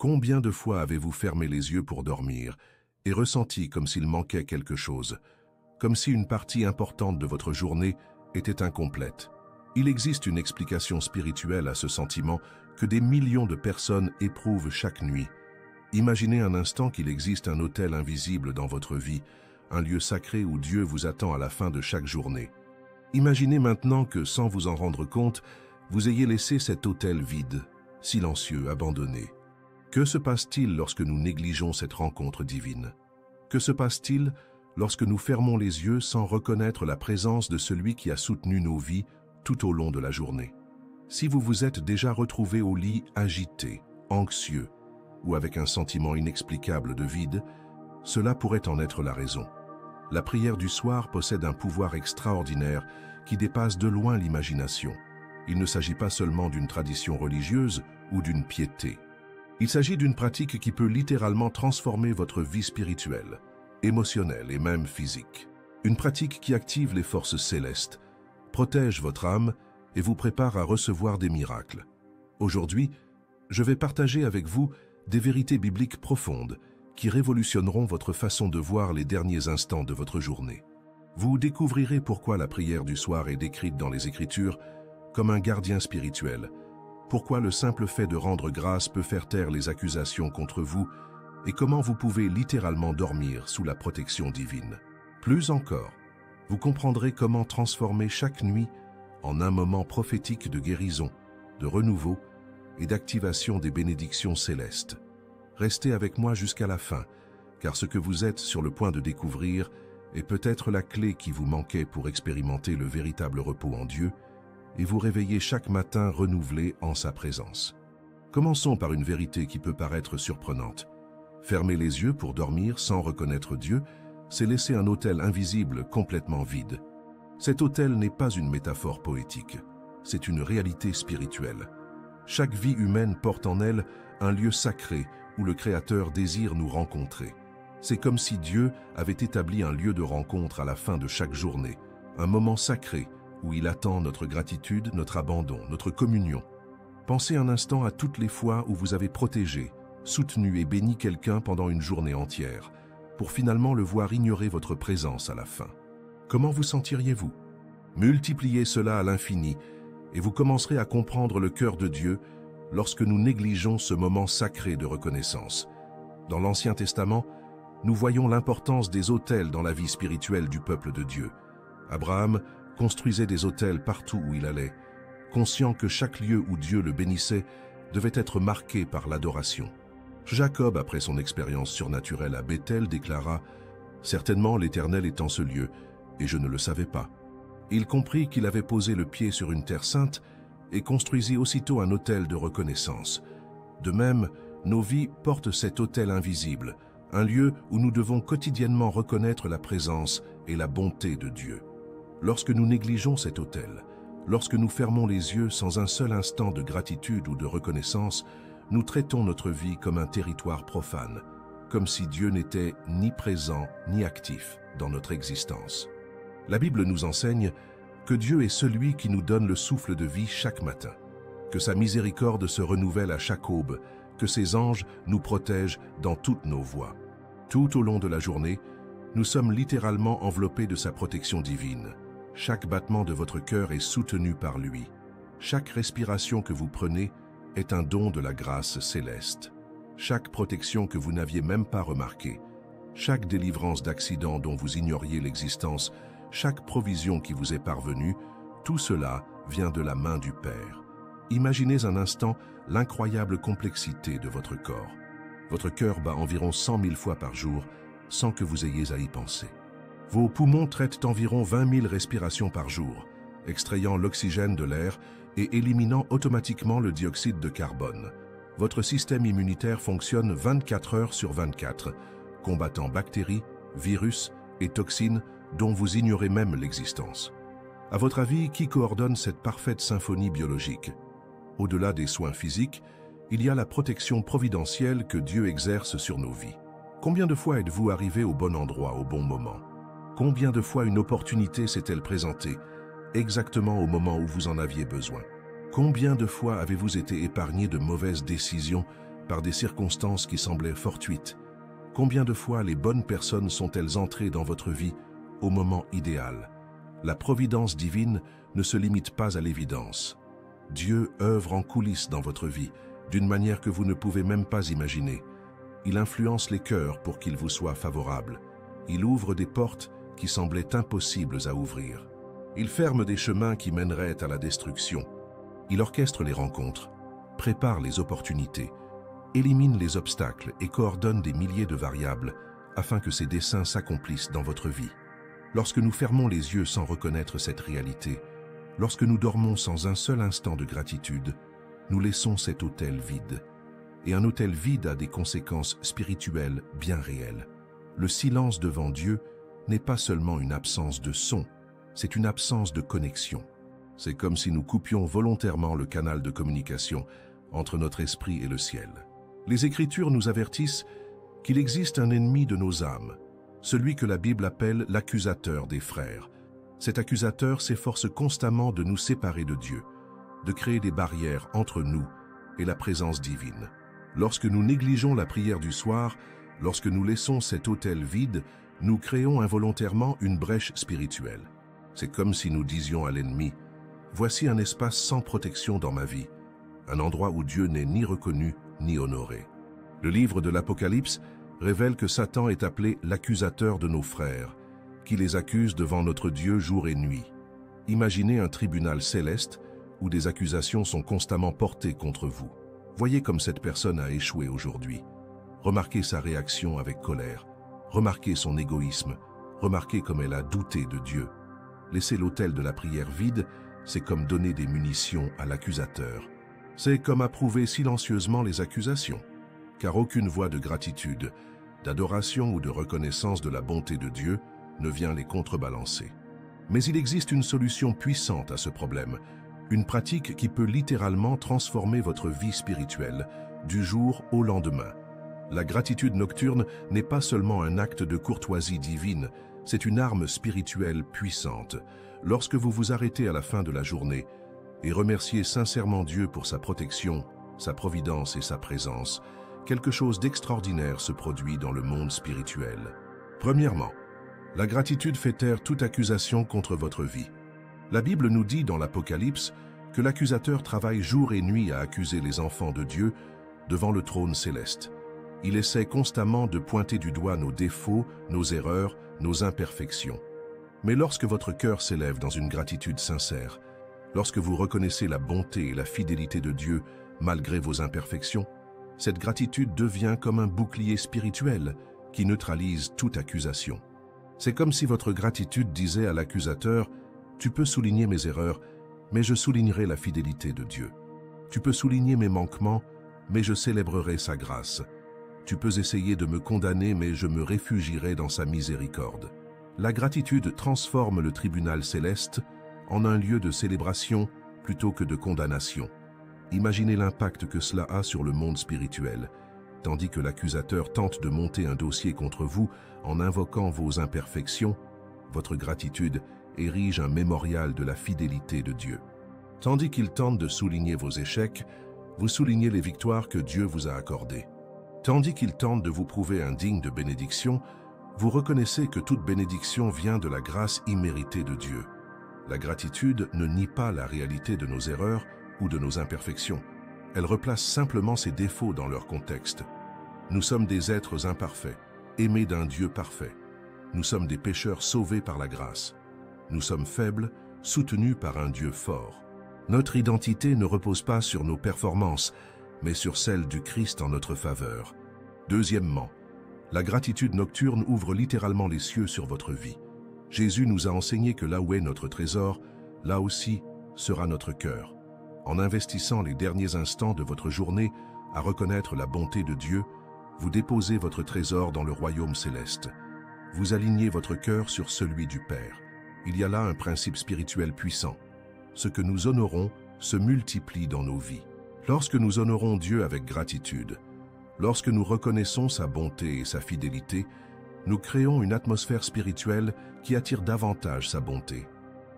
Combien de fois avez-vous fermé les yeux pour dormir et ressenti comme s'il manquait quelque chose, comme si une partie importante de votre journée était incomplète? Il existe une explication spirituelle à ce sentiment que des millions de personnes éprouvent chaque nuit. Imaginez un instant qu'il existe un autel invisible dans votre vie, un lieu sacré où Dieu vous attend à la fin de chaque journée. Imaginez maintenant que, sans vous en rendre compte, vous ayez laissé cet autel vide, silencieux, abandonné. Que se passe-t-il lorsque nous négligeons cette rencontre divine? Que se passe-t-il lorsque nous fermons les yeux sans reconnaître la présence de celui qui a soutenu nos vies tout au long de la journée? Si vous vous êtes déjà retrouvé au lit agité, anxieux, ou avec un sentiment inexplicable de vide, cela pourrait en être la raison. La prière du soir possède un pouvoir extraordinaire qui dépasse de loin l'imagination. Il ne s'agit pas seulement d'une tradition religieuse ou d'une piété. Il s'agit d'une pratique qui peut littéralement transformer votre vie spirituelle, émotionnelle et même physique. Une pratique qui active les forces célestes, protège votre âme et vous prépare à recevoir des miracles. Aujourd'hui, je vais partager avec vous des vérités bibliques profondes qui révolutionneront votre façon de voir les derniers instants de votre journée. Vous découvrirez pourquoi la prière du soir est décrite dans les Écritures comme un gardien spirituel, pourquoi le simple fait de rendre grâce peut faire taire les accusations contre vous et comment vous pouvez littéralement dormir sous la protection divine. Plus encore, vous comprendrez comment transformer chaque nuit en un moment prophétique de guérison, de renouveau et d'activation des bénédictions célestes. Restez avec moi jusqu'à la fin, car ce que vous êtes sur le point de découvrir est peut-être la clé qui vous manquait pour expérimenter le véritable repos en Dieu et vous réveiller chaque matin renouvelé en sa présence. Commençons par une vérité qui peut paraître surprenante. Fermer les yeux pour dormir sans reconnaître Dieu, c'est laisser un autel invisible complètement vide. Cet autel n'est pas une métaphore poétique, c'est une réalité spirituelle. Chaque vie humaine porte en elle un lieu sacré où le Créateur désire nous rencontrer. C'est comme si Dieu avait établi un lieu de rencontre à la fin de chaque journée, un moment sacré où il attend notre gratitude, notre abandon, notre communion. Pensez un instant à toutes les fois où vous avez protégé, soutenu et béni quelqu'un pendant une journée entière, pour finalement le voir ignorer votre présence à la fin. Comment vous sentiriez-vous? Multipliez cela à l'infini et vous commencerez à comprendre le cœur de Dieu lorsque nous négligeons ce moment sacré de reconnaissance. Dans l'Ancien Testament, nous voyons l'importance des autels dans la vie spirituelle du peuple de Dieu. Abraham construisait des autels partout où il allait, conscient que chaque lieu où Dieu le bénissait devait être marqué par l'adoration. Jacob, après son expérience surnaturelle à Béthel, déclara « Certainement l'Éternel est en ce lieu, et je ne le savais pas. » Il comprit qu'il avait posé le pied sur une terre sainte et construisit aussitôt un autel de reconnaissance. De même, nos vies portent cet autel invisible, un lieu où nous devons quotidiennement reconnaître la présence et la bonté de Dieu. Lorsque nous négligeons cet autel, lorsque nous fermons les yeux sans un seul instant de gratitude ou de reconnaissance, nous traitons notre vie comme un territoire profane, comme si Dieu n'était ni présent ni actif dans notre existence. La Bible nous enseigne que Dieu est celui qui nous donne le souffle de vie chaque matin, que sa miséricorde se renouvelle à chaque aube, que ses anges nous protègent dans toutes nos voies. Tout au long de la journée, nous sommes littéralement enveloppés de sa protection divine. Chaque battement de votre cœur est soutenu par lui. Chaque respiration que vous prenez est un don de la grâce céleste. Chaque protection que vous n'aviez même pas remarquée, chaque délivrance d'accidents dont vous ignoriez l'existence, chaque provision qui vous est parvenue, tout cela vient de la main du Père. Imaginez un instant l'incroyable complexité de votre corps. Votre cœur bat environ 100 000 fois par jour sans que vous ayez à y penser. Vos poumons traitent environ 20 000 respirations par jour, extrayant l'oxygène de l'air et éliminant automatiquement le dioxyde de carbone. Votre système immunitaire fonctionne 24 heures sur 24, combattant bactéries, virus et toxines dont vous ignorez même l'existence. À votre avis, qui coordonne cette parfaite symphonie biologique? Au-delà des soins physiques, il y a la protection providentielle que Dieu exerce sur nos vies. Combien de fois êtes-vous arrivé au bon endroit au bon moment? Combien de fois une opportunité s'est-elle présentée, exactement au moment où vous en aviez besoin? Combien de fois avez-vous été épargné de mauvaises décisions par des circonstances qui semblaient fortuites? Combien de fois les bonnes personnes sont-elles entrées dans votre vie au moment idéal? La providence divine ne se limite pas à l'évidence. Dieu œuvre en coulisses dans votre vie, d'une manière que vous ne pouvez même pas imaginer. Il influence les cœurs pour qu'ils vous soient favorables. Il ouvre des portes qui semblaient impossibles à ouvrir. Il ferme des chemins qui mèneraient à la destruction. Il orchestre les rencontres, prépare les opportunités, élimine les obstacles et coordonne des milliers de variables afin que ses desseins s'accomplissent dans votre vie. Lorsque nous fermons les yeux sans reconnaître cette réalité, lorsque nous dormons sans un seul instant de gratitude, nous laissons cet autel vide. Et un autel vide a des conséquences spirituelles bien réelles. Le silence devant Dieu n'est pas seulement une absence de son, c'est une absence de connexion. C'est comme si nous coupions volontairement le canal de communication entre notre esprit et le ciel. Les Écritures nous avertissent qu'il existe un ennemi de nos âmes, celui que la Bible appelle l'accusateur des frères. Cet accusateur s'efforce constamment de nous séparer de Dieu, de créer des barrières entre nous et la présence divine. Lorsque nous négligeons la prière du soir, lorsque nous laissons cet autel vide, nous créons involontairement une brèche spirituelle. C'est comme si nous disions à l'ennemi, « Voici un espace sans protection dans ma vie, un endroit où Dieu n'est ni reconnu ni honoré. » Le livre de l'Apocalypse révèle que Satan est appelé l'accusateur de nos frères, qui les accuse devant notre Dieu jour et nuit. Imaginez un tribunal céleste où des accusations sont constamment portées contre vous. Voyez comme cette personne a échoué aujourd'hui. Remarquez sa réaction avec colère. Remarquez son égoïsme. Remarquez comme elle a douté de Dieu. Laisser l'autel de la prière vide, c'est comme donner des munitions à l'accusateur. C'est comme approuver silencieusement les accusations, car aucune voix de gratitude, d'adoration ou de reconnaissance de la bonté de Dieu ne vient les contrebalancer. Mais il existe une solution puissante à ce problème, une pratique qui peut littéralement transformer votre vie spirituelle du jour au lendemain. La gratitude nocturne n'est pas seulement un acte de courtoisie divine, c'est une arme spirituelle puissante. Lorsque vous vous arrêtez à la fin de la journée et remerciez sincèrement Dieu pour sa protection, sa providence et sa présence, quelque chose d'extraordinaire se produit dans le monde spirituel. Premièrement, la gratitude fait taire toute accusation contre votre vie. La Bible nous dit dans l'Apocalypse que l'accusateur travaille jour et nuit à accuser les enfants de Dieu devant le trône céleste. Il essaie constamment de pointer du doigt nos défauts, nos erreurs, nos imperfections. Mais lorsque votre cœur s'élève dans une gratitude sincère, lorsque vous reconnaissez la bonté et la fidélité de Dieu malgré vos imperfections, cette gratitude devient comme un bouclier spirituel qui neutralise toute accusation. C'est comme si votre gratitude disait à l'accusateur « Tu peux souligner mes erreurs, mais je soulignerai la fidélité de Dieu. Tu peux souligner mes manquements, mais je célébrerai sa grâce. Tu peux essayer de me condamner, mais je me réfugierai dans sa miséricorde. » La gratitude transforme le tribunal céleste en un lieu de célébration plutôt que de condamnation. Imaginez l'impact que cela a sur le monde spirituel, tandis que l'accusateur tente de monter un dossier contre vous en invoquant vos imperfections, votre gratitude érige un mémorial de la fidélité de Dieu. Tandis qu'il tente de souligner vos échecs, vous soulignez les victoires que Dieu vous a accordées. Tandis qu'il tente de vous prouver indigne de bénédiction, vous reconnaissez que toute bénédiction vient de la grâce imméritée de Dieu. La gratitude ne nie pas la réalité de nos erreurs ou de nos imperfections. Elle replace simplement ses défauts dans leur contexte. Nous sommes des êtres imparfaits, aimés d'un Dieu parfait. Nous sommes des pécheurs sauvés par la grâce. Nous sommes faibles, soutenus par un Dieu fort. Notre identité ne repose pas sur nos performances, mais sur celle du Christ en notre faveur. Deuxièmement, la gratitude nocturne ouvre littéralement les cieux sur votre vie. Jésus nous a enseigné que là où est notre trésor, là aussi sera notre cœur. En investissant les derniers instants de votre journée à reconnaître la bonté de Dieu, vous déposez votre trésor dans le royaume céleste. Vous alignez votre cœur sur celui du Père. Il y a là un principe spirituel puissant. Ce que nous honorons se multiplie dans nos vies. Lorsque nous honorons Dieu avec gratitude, lorsque nous reconnaissons sa bonté et sa fidélité, nous créons une atmosphère spirituelle qui attire davantage sa bonté.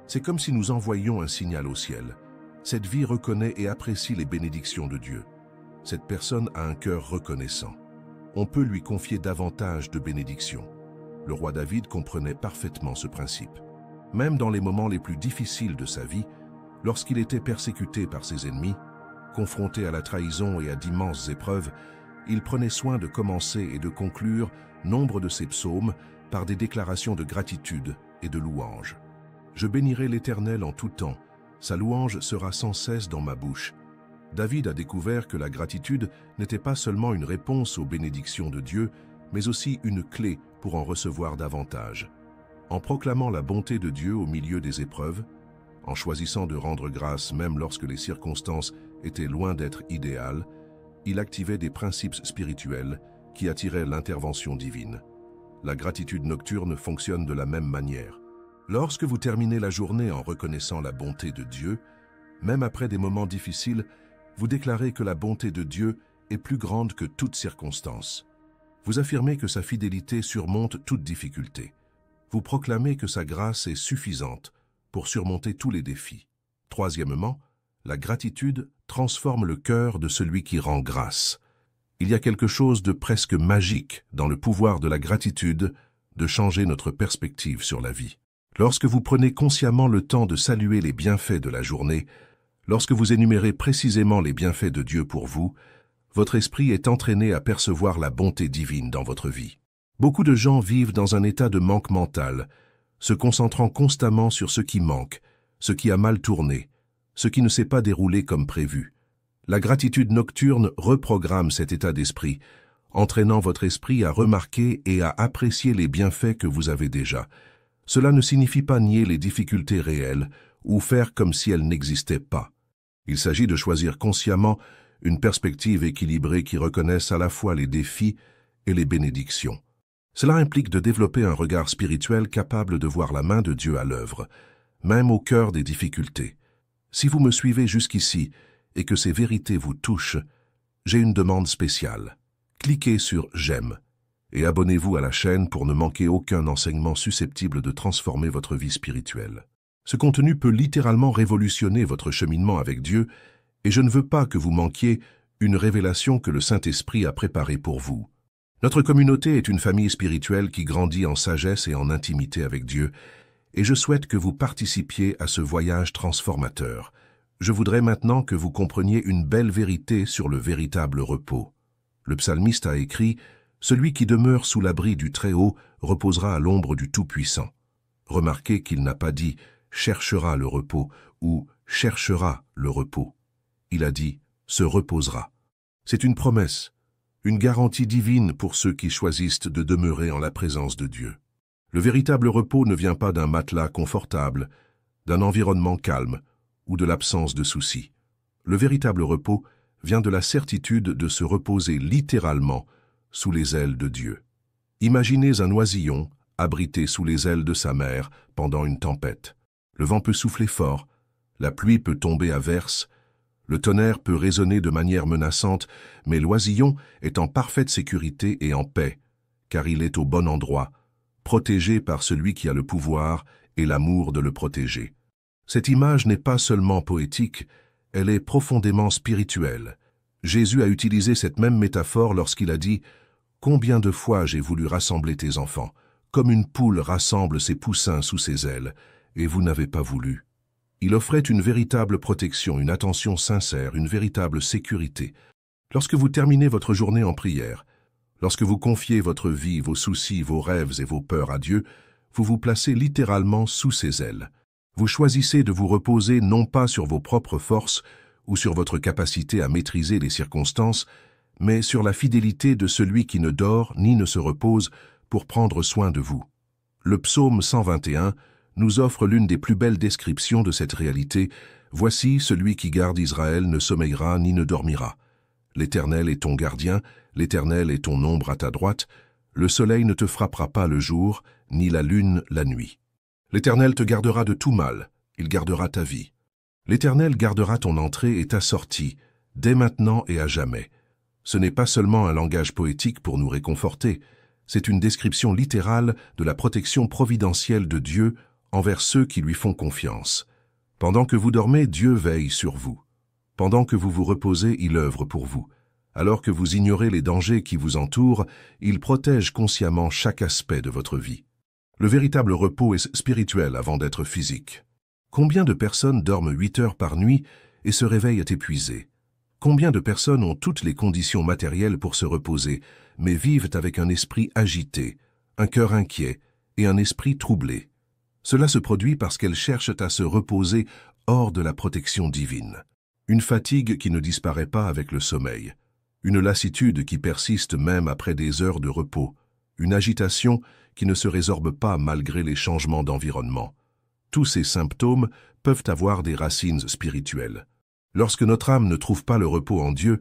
C'est comme si nous envoyions un signal au ciel. Cette vie reconnaît et apprécie les bénédictions de Dieu. Cette personne a un cœur reconnaissant. On peut lui confier davantage de bénédictions. Le roi David comprenait parfaitement ce principe. Même dans les moments les plus difficiles de sa vie, lorsqu'il était persécuté par ses ennemis, confronté à la trahison et à d'immenses épreuves, il prenait soin de commencer et de conclure nombre de ses psaumes par des déclarations de gratitude et de louange. « Je bénirai l'Éternel en tout temps, sa louange sera sans cesse dans ma bouche. » David a découvert que la gratitude n'était pas seulement une réponse aux bénédictions de Dieu, mais aussi une clé pour en recevoir davantage. En proclamant la bonté de Dieu au milieu des épreuves, en choisissant de rendre grâce même lorsque les circonstances étaient loin d'être idéales, il activait des principes spirituels qui attiraient l'intervention divine. La gratitude nocturne fonctionne de la même manière. Lorsque vous terminez la journée en reconnaissant la bonté de Dieu, même après des moments difficiles, vous déclarez que la bonté de Dieu est plus grande que toute circonstance. Vous affirmez que sa fidélité surmonte toute difficulté. Vous proclamez que sa grâce est suffisante pour surmonter tous les défis. Troisièmement, la gratitude transforme le cœur de celui qui rend grâce. Il y a quelque chose de presque magique dans le pouvoir de la gratitude de changer notre perspective sur la vie. Lorsque vous prenez consciemment le temps de saluer les bienfaits de la journée, lorsque vous énumérez précisément les bienfaits de Dieu pour vous, votre esprit est entraîné à percevoir la bonté divine dans votre vie. Beaucoup de gens vivent dans un état de manque mental, se concentrant constamment sur ce qui manque, ce qui a mal tourné, ce qui ne s'est pas déroulé comme prévu. La gratitude nocturne reprogramme cet état d'esprit, entraînant votre esprit à remarquer et à apprécier les bienfaits que vous avez déjà. Cela ne signifie pas nier les difficultés réelles ou faire comme si elles n'existaient pas. Il s'agit de choisir consciemment une perspective équilibrée qui reconnaisse à la fois les défis et les bénédictions. Cela implique de développer un regard spirituel capable de voir la main de Dieu à l'œuvre, même au cœur des difficultés. Si vous me suivez jusqu'ici et que ces vérités vous touchent, j'ai une demande spéciale. Cliquez sur « J'aime » et abonnez-vous à la chaîne pour ne manquer aucun enseignement susceptible de transformer votre vie spirituelle. Ce contenu peut littéralement révolutionner votre cheminement avec Dieu et je ne veux pas que vous manquiez une révélation que le Saint-Esprit a préparée pour vous. Notre communauté est une famille spirituelle qui grandit en sagesse et en intimité avec Dieu, et je souhaite que vous participiez à ce voyage transformateur. Je voudrais maintenant que vous compreniez une belle vérité sur le véritable repos. Le psalmiste a écrit « Celui qui demeure sous l'abri du Très-Haut reposera à l'ombre du Tout-Puissant ». Remarquez qu'il n'a pas dit « cherchera le repos » ou « cherchera le repos ». Il a dit « se reposera ». C'est une promesse, une garantie divine pour ceux qui choisissent de demeurer en la présence de Dieu. Le véritable repos ne vient pas d'un matelas confortable, d'un environnement calme ou de l'absence de soucis. Le véritable repos vient de la certitude de se reposer littéralement sous les ailes de Dieu. Imaginez un oisillon abrité sous les ailes de sa mère pendant une tempête. Le vent peut souffler fort, la pluie peut tomber à verse, le tonnerre peut résonner de manière menaçante, mais l'oisillon est en parfaite sécurité et en paix, car il est au bon endroit, protégé par celui qui a le pouvoir et l'amour de le protéger. Cette image n'est pas seulement poétique, elle est profondément spirituelle. Jésus a utilisé cette même métaphore lorsqu'il a dit « Combien de fois j'ai voulu rassembler tes enfants, comme une poule rassemble ses poussins sous ses ailes, et vous n'avez pas voulu. » Il offrait une véritable protection, une attention sincère, une véritable sécurité. Lorsque vous terminez votre journée en prière, lorsque vous confiez votre vie, vos soucis, vos rêves et vos peurs à Dieu, vous vous placez littéralement sous ses ailes. Vous choisissez de vous reposer non pas sur vos propres forces ou sur votre capacité à maîtriser les circonstances, mais sur la fidélité de celui qui ne dort ni ne se repose pour prendre soin de vous. Le psaume 121 nous offre l'une des plus belles descriptions de cette réalité. « Voici celui qui garde Israël ne sommeillera ni ne dormira. L'Éternel est ton gardien, l'Éternel est ton ombre à ta droite. Le soleil ne te frappera pas le jour, ni la lune la nuit. L'Éternel te gardera de tout mal, il gardera ta vie. L'Éternel gardera ton entrée et ta sortie, dès maintenant et à jamais. » Ce n'est pas seulement un langage poétique pour nous réconforter, c'est une description littérale de la protection providentielle de Dieu envers ceux qui lui font confiance. Pendant que vous dormez, Dieu veille sur vous. Pendant que vous vous reposez, il œuvre pour vous. Alors que vous ignorez les dangers qui vous entourent, il protège consciemment chaque aspect de votre vie. Le véritable repos est spirituel avant d'être physique. Combien de personnes dorment 8 heures par nuit et se réveillent épuisées? Combien de personnes ont toutes les conditions matérielles pour se reposer, mais vivent avec un esprit agité, un cœur inquiet et un esprit troublé? Cela se produit parce qu'elles cherchent à se reposer hors de la protection divine. Une fatigue qui ne disparaît pas avec le sommeil, une lassitude qui persiste même après des heures de repos, une agitation qui ne se résorbe pas malgré les changements d'environnement. Tous ces symptômes peuvent avoir des racines spirituelles. Lorsque notre âme ne trouve pas le repos en Dieu,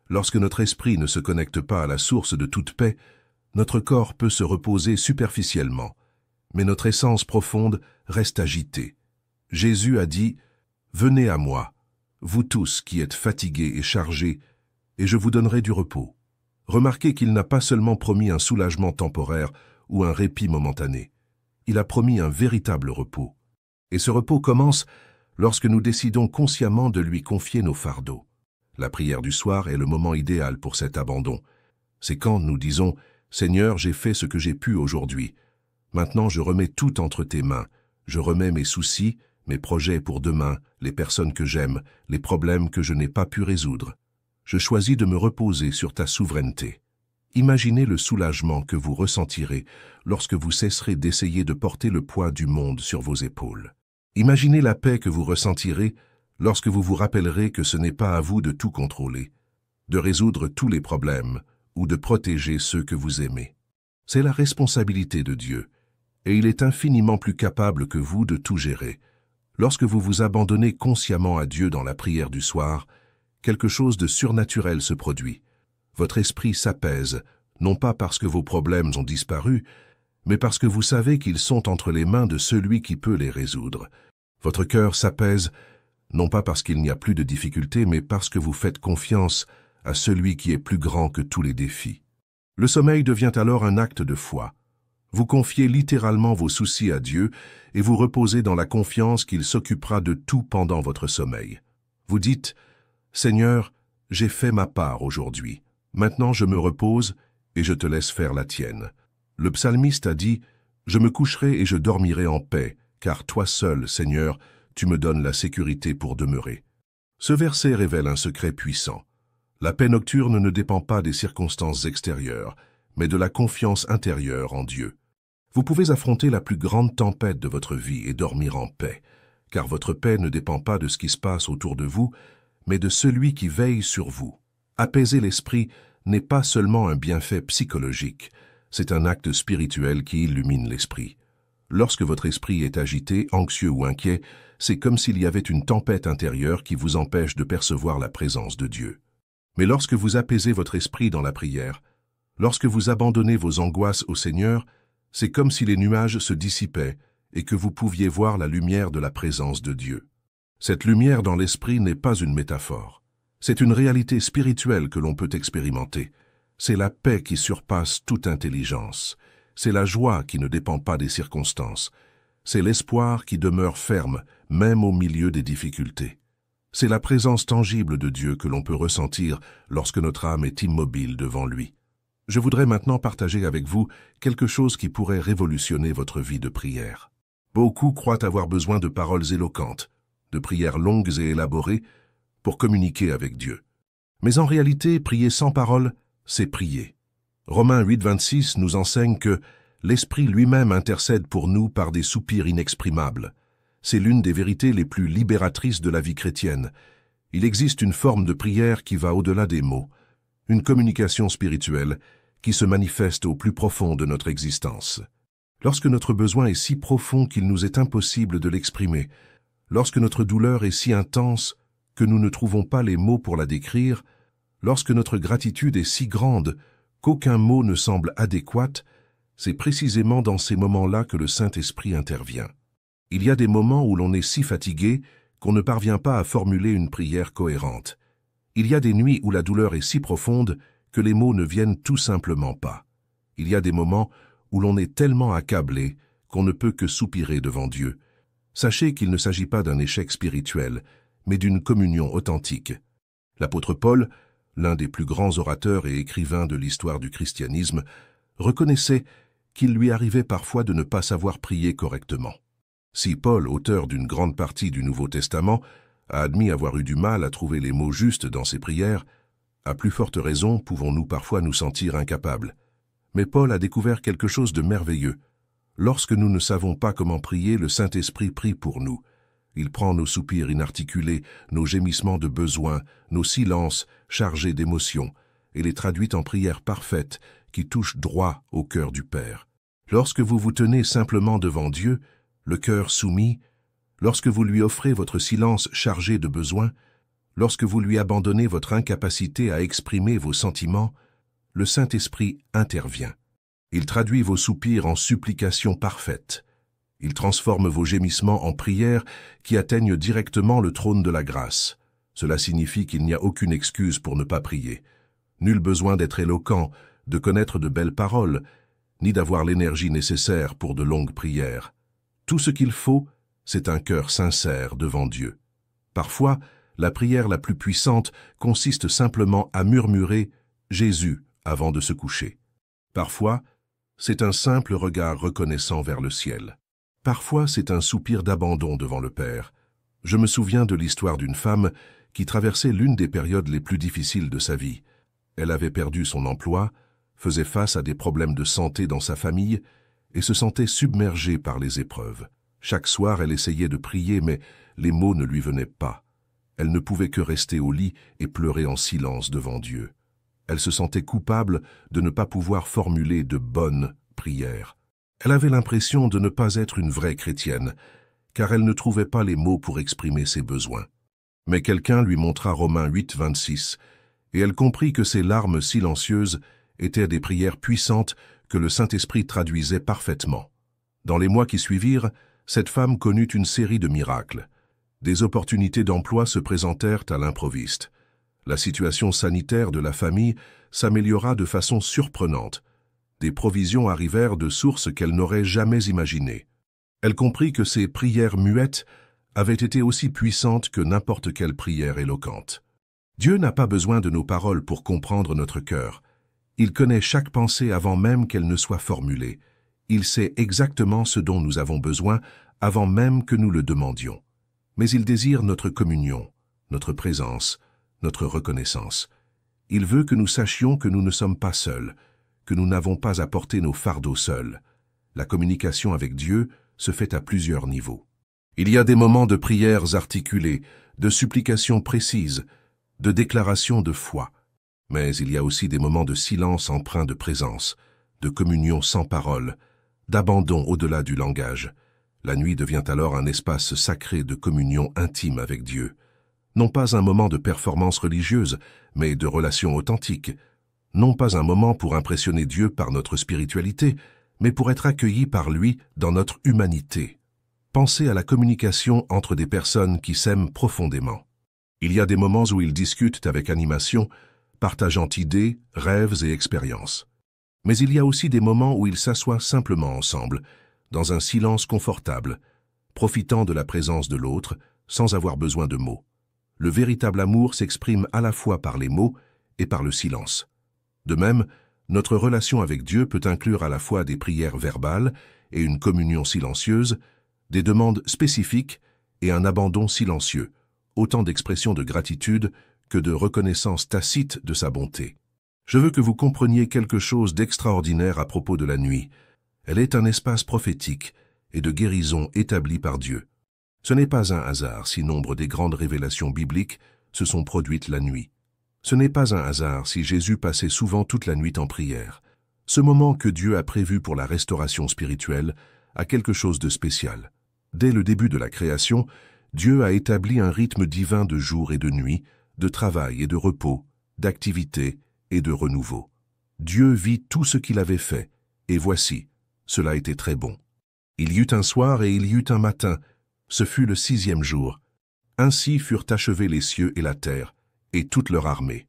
lorsque notre esprit ne se connecte pas à la source de toute paix, notre corps peut se reposer superficiellement, mais notre essence profonde reste agitée. Jésus a dit « Venez à moi, vous tous qui êtes fatigués et chargés, et je vous donnerai du repos. » Remarquez qu'il n'a pas seulement promis un soulagement temporaire ou un répit momentané. Il a promis un véritable repos. Et ce repos commence lorsque nous décidons consciemment de lui confier nos fardeaux. La prière du soir est le moment idéal pour cet abandon. C'est quand nous disons « Seigneur, j'ai fait ce que j'ai pu aujourd'hui. Maintenant, je remets tout entre tes mains. Je remets mes soucis, mes projets pour demain, les personnes que j'aime, les problèmes que je n'ai pas pu résoudre. Je choisis de me reposer sur ta souveraineté. » Imaginez le soulagement que vous ressentirez lorsque vous cesserez d'essayer de porter le poids du monde sur vos épaules. Imaginez la paix que vous ressentirez lorsque vous vous rappellerez que ce n'est pas à vous de tout contrôler, de résoudre tous les problèmes ou de protéger ceux que vous aimez. C'est la responsabilité de Dieu, et il est infiniment plus capable que vous de tout gérer. Lorsque vous vous abandonnez consciemment à Dieu dans la prière du soir, quelque chose de surnaturel se produit. Votre esprit s'apaise, non pas parce que vos problèmes ont disparu, mais parce que vous savez qu'ils sont entre les mains de celui qui peut les résoudre. Votre cœur s'apaise, non pas parce qu'il n'y a plus de difficultés, mais parce que vous faites confiance à celui qui est plus grand que tous les défis. Le sommeil devient alors un acte de foi. Vous confiez littéralement vos soucis à Dieu et vous reposez dans la confiance qu'il s'occupera de tout pendant votre sommeil. Vous dites « Seigneur, j'ai fait ma part aujourd'hui. Maintenant je me repose et je te laisse faire la tienne. » Le psalmiste a dit « Je me coucherai et je dormirai en paix, car toi seul, Seigneur, tu me donnes la sécurité pour demeurer. » Ce verset révèle un secret puissant. La paix nocturne ne dépend pas des circonstances extérieures, mais de la confiance intérieure en Dieu. Vous pouvez affronter la plus grande tempête de votre vie et dormir en paix, car votre paix ne dépend pas de ce qui se passe autour de vous, mais de celui qui veille sur vous. Apaiser l'esprit n'est pas seulement un bienfait psychologique, c'est un acte spirituel qui illumine l'esprit. Lorsque votre esprit est agité, anxieux ou inquiet, c'est comme s'il y avait une tempête intérieure qui vous empêche de percevoir la présence de Dieu. Mais lorsque vous apaisez votre esprit dans la prière, lorsque vous abandonnez vos angoisses au Seigneur, c'est comme si les nuages se dissipaient et que vous pouviez voir la lumière de la présence de Dieu. Cette lumière dans l'esprit n'est pas une métaphore. C'est une réalité spirituelle que l'on peut expérimenter. C'est la paix qui surpasse toute intelligence. C'est la joie qui ne dépend pas des circonstances. C'est l'espoir qui demeure ferme, même au milieu des difficultés. C'est la présence tangible de Dieu que l'on peut ressentir lorsque notre âme est immobile devant lui. Je voudrais maintenant partager avec vous quelque chose qui pourrait révolutionner votre vie de prière. Beaucoup croient avoir besoin de paroles éloquentes, de prières longues et élaborées pour communiquer avec Dieu. Mais en réalité, prier sans parole, c'est prier. Romains 8,26 nous enseigne que l'Esprit lui-même intercède pour nous par des soupirs inexprimables. C'est l'une des vérités les plus libératrices de la vie chrétienne. Il existe une forme de prière qui va au-delà des mots, une communication spirituelle qui se manifeste au plus profond de notre existence. Lorsque notre besoin est si profond qu'il nous est impossible de l'exprimer, lorsque notre douleur est si intense que nous ne trouvons pas les mots pour la décrire, lorsque notre gratitude est si grande qu'aucun mot ne semble adéquat, c'est précisément dans ces moments-là que le Saint-Esprit intervient. Il y a des moments où l'on est si fatigué qu'on ne parvient pas à formuler une prière cohérente. Il y a des nuits où la douleur est si profonde que les mots ne viennent tout simplement pas. Il y a des moments où l'on est tellement accablé qu'on ne peut que soupirer devant Dieu. Sachez qu'il ne s'agit pas d'un échec spirituel, mais d'une communion authentique. L'apôtre Paul, l'un des plus grands orateurs et écrivains de l'histoire du christianisme, reconnaissait qu'il lui arrivait parfois de ne pas savoir prier correctement. Si Paul, auteur d'une grande partie du Nouveau Testament, a admis avoir eu du mal à trouver les mots justes dans ses prières, à plus forte raison pouvons-nous parfois nous sentir incapables. Mais Paul a découvert quelque chose de merveilleux. Lorsque nous ne savons pas comment prier, le Saint-Esprit prie pour nous. Il prend nos soupirs inarticulés, nos gémissements de besoin, nos silences chargés d'émotions, et les traduit en prières parfaites qui touchent droit au cœur du Père. Lorsque vous vous tenez simplement devant Dieu, le cœur soumis, lorsque vous lui offrez votre silence chargé de besoin, lorsque vous lui abandonnez votre incapacité à exprimer vos sentiments, le Saint-Esprit intervient. Il traduit vos soupirs en supplications parfaites. Il transforme vos gémissements en prières qui atteignent directement le trône de la grâce. Cela signifie qu'il n'y a aucune excuse pour ne pas prier. Nul besoin d'être éloquent, de connaître de belles paroles, ni d'avoir l'énergie nécessaire pour de longues prières. Tout ce qu'il faut, c'est un cœur sincère devant Dieu. Parfois, la prière la plus puissante consiste simplement à murmurer « Jésus » avant de se coucher. Parfois, c'est un simple regard reconnaissant vers le ciel. Parfois, c'est un soupir d'abandon devant le Père. Je me souviens de l'histoire d'une femme qui traversait l'une des périodes les plus difficiles de sa vie. Elle avait perdu son emploi, faisait face à des problèmes de santé dans sa famille et se sentait submergée par les épreuves. Chaque soir, elle essayait de prier, mais les mots ne lui venaient pas. Elle ne pouvait que rester au lit et pleurer en silence devant Dieu. Elle se sentait coupable de ne pas pouvoir formuler de bonnes prières. Elle avait l'impression de ne pas être une vraie chrétienne, car elle ne trouvait pas les mots pour exprimer ses besoins. Mais quelqu'un lui montra Romains 8, 26, et elle comprit que ces larmes silencieuses étaient des prières puissantes que le Saint-Esprit traduisait parfaitement. Dans les mois qui suivirent, cette femme connut une série de miracles. Des opportunités d'emploi se présentèrent à l'improviste. La situation sanitaire de la famille s'améliora de façon surprenante. Des provisions arrivèrent de sources qu'elle n'aurait jamais imaginées. Elle comprit que ces prières muettes avaient été aussi puissantes que n'importe quelle prière éloquente. Dieu n'a pas besoin de nos paroles pour comprendre notre cœur. Il connaît chaque pensée avant même qu'elle ne soit formulée. Il sait exactement ce dont nous avons besoin avant même que nous le demandions. Mais il désire notre communion, notre présence, notre reconnaissance. Il veut que nous sachions que nous ne sommes pas seuls, que nous n'avons pas à porter nos fardeaux seuls. La communication avec Dieu se fait à plusieurs niveaux. Il y a des moments de prières articulées, de supplications précises, de déclarations de foi. Mais il y a aussi des moments de silence empreint de présence, de communion sans parole, d'abandon au-delà du langage. La nuit devient alors un espace sacré de communion intime avec Dieu. Non pas un moment de performance religieuse, mais de relation authentique. Non pas un moment pour impressionner Dieu par notre spiritualité, mais pour être accueillis par lui dans notre humanité. Pensez à la communication entre des personnes qui s'aiment profondément. Il y a des moments où ils discutent avec animation, partageant idées, rêves et expériences. Mais il y a aussi des moments où ils s'assoient simplement ensemble, dans un silence confortable, profitant de la présence de l'autre, sans avoir besoin de mots. Le véritable amour s'exprime à la fois par les mots et par le silence. De même, notre relation avec Dieu peut inclure à la fois des prières verbales et une communion silencieuse, des demandes spécifiques et un abandon silencieux, autant d'expressions de gratitude que de reconnaissance tacite de sa bonté. Je veux que vous compreniez quelque chose d'extraordinaire à propos de la nuit. Elle est un espace prophétique et de guérison établi par Dieu. Ce n'est pas un hasard si nombre des grandes révélations bibliques se sont produites la nuit. Ce n'est pas un hasard si Jésus passait souvent toute la nuit en prière. Ce moment que Dieu a prévu pour la restauration spirituelle a quelque chose de spécial. Dès le début de la création, Dieu a établi un rythme divin de jour et de nuit, de travail et de repos, d'activité et de renouveau. Dieu vit tout ce qu'il avait fait, et voici, cela était très bon. Il y eut un soir et il y eut un matin, ce fut le 6e jour. Ainsi furent achevés les cieux et la terre, et toute leur armée.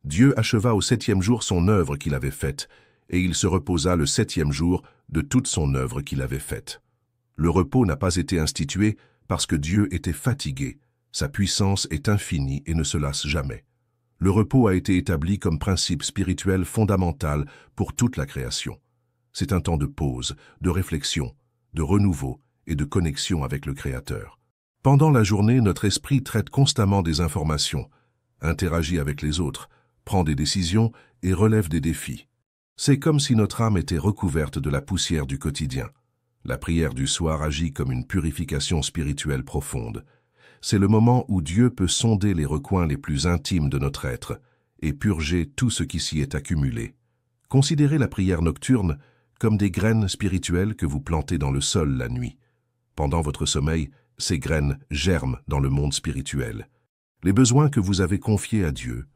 Dieu acheva au 7e jour son œuvre qu'il avait faite, et il se reposa le 7e jour de toute son œuvre qu'il avait faite. Le repos n'a pas été institué parce que Dieu était fatigué. Sa puissance est infinie et ne se lasse jamais. Le repos a été établi comme principe spirituel fondamental pour toute la création. C'est un temps de pause, de réflexion, de renouveau et de connexion avec le Créateur. Pendant la journée, notre esprit traite constamment des informations, interagit avec les autres, prend des décisions et relève des défis. C'est comme si notre âme était recouverte de la poussière du quotidien. La prière du soir agit comme une purification spirituelle profonde. C'est le moment où Dieu peut sonder les recoins les plus intimes de notre être et purger tout ce qui s'y est accumulé. Considérez la prière nocturne comme des graines spirituelles que vous plantez dans le sol la nuit. Pendant votre sommeil, ces graines germent dans le monde spirituel. Les besoins que vous avez confiés à Dieu,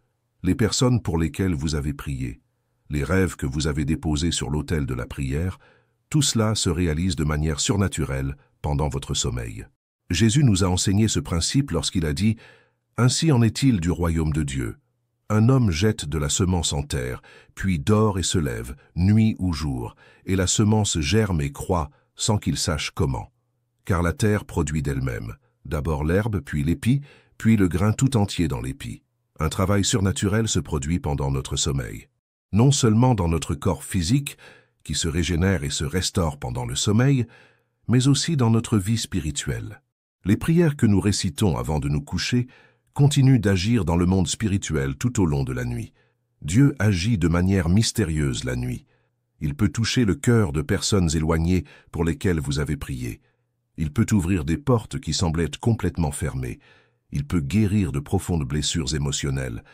les personnes pour lesquelles vous avez prié, les rêves que vous avez déposés sur l'autel de la prière, tout cela se réalise de manière surnaturelle pendant votre sommeil. Jésus nous a enseigné ce principe lorsqu'il a dit « Ainsi en est-il du royaume de Dieu. Un homme jette de la semence en terre, puis dort et se lève, nuit ou jour, et la semence germe et croît sans qu'il sache comment. Car la terre produit d'elle-même, d'abord l'herbe, puis l'épi, puis le grain tout entier dans l'épi. Un travail surnaturel se produit pendant notre sommeil. Non seulement dans notre corps physique, qui se régénère et se restaure pendant le sommeil, mais aussi dans notre vie spirituelle. Les prières que nous récitons avant de nous coucher continuent d'agir dans le monde spirituel tout au long de la nuit. Dieu agit de manière mystérieuse la nuit. Il peut toucher le cœur de personnes éloignées pour lesquelles vous avez prié. Il peut ouvrir des portes qui semblaient complètement fermées. Il peut guérir de profondes blessures émotionnelles.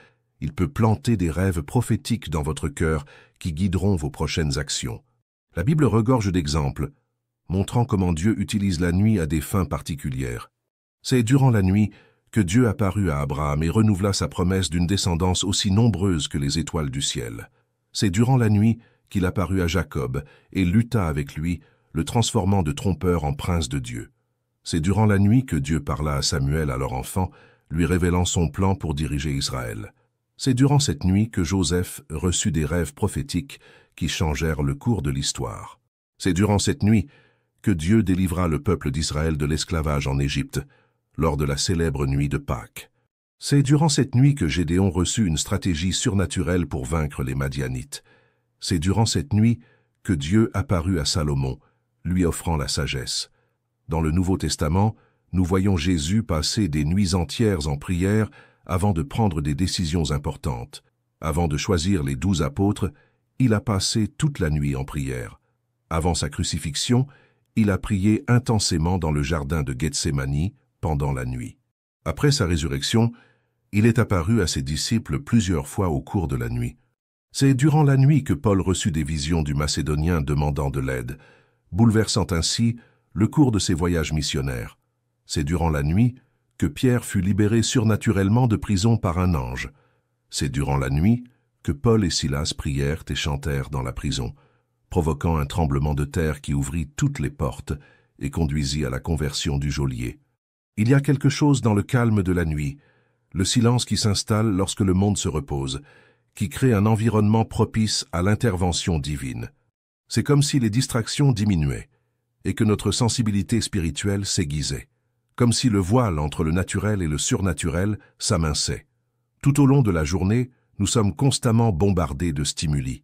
Il peut planter des rêves prophétiques dans votre cœur qui guideront vos prochaines actions. La Bible regorge d'exemples, montrant comment Dieu utilise la nuit à des fins particulières. C'est durant la nuit que Dieu apparut à Abraham et renouvela sa promesse d'une descendance aussi nombreuse que les étoiles du ciel. C'est durant la nuit qu'il apparut à Jacob et lutta avec lui, le transformant de trompeur en prince de Dieu. C'est durant la nuit que Dieu parla à Samuel, alors enfant, lui révélant son plan pour diriger Israël. C'est durant cette nuit que Joseph reçut des rêves prophétiques qui changèrent le cours de l'histoire. C'est durant cette nuit que Dieu délivra le peuple d'Israël de l'esclavage en Égypte, lors de la célèbre nuit de Pâques. C'est durant cette nuit que Gédéon reçut une stratégie surnaturelle pour vaincre les Madianites. C'est durant cette nuit que Dieu apparut à Salomon, lui offrant la sagesse. Dans le Nouveau Testament, nous voyons Jésus passer des nuits entières en prière avant de prendre des décisions importantes. Avant de choisir les 12 apôtres, il a passé toute la nuit en prière. Avant sa crucifixion, il a prié intensément dans le jardin de Gethsémani pendant la nuit. Après sa résurrection, il est apparu à ses disciples plusieurs fois au cours de la nuit. C'est durant la nuit que Paul reçut des visions du Macédonien demandant de l'aide, bouleversant ainsi le cours de ses voyages missionnaires. C'est durant la nuit que Pierre fut libéré surnaturellement de prison par un ange. C'est durant la nuit que Paul et Silas prièrent et chantèrent dans la prison, provoquant un tremblement de terre qui ouvrit toutes les portes et conduisit à la conversion du geôlier. Il y a quelque chose dans le calme de la nuit, le silence qui s'installe lorsque le monde se repose, qui crée un environnement propice à l'intervention divine. C'est comme si les distractions diminuaient et que notre sensibilité spirituelle s'aiguisait, comme si le voile entre le naturel et le surnaturel s'aminçait. Tout au long de la journée, nous sommes constamment bombardés de stimuli.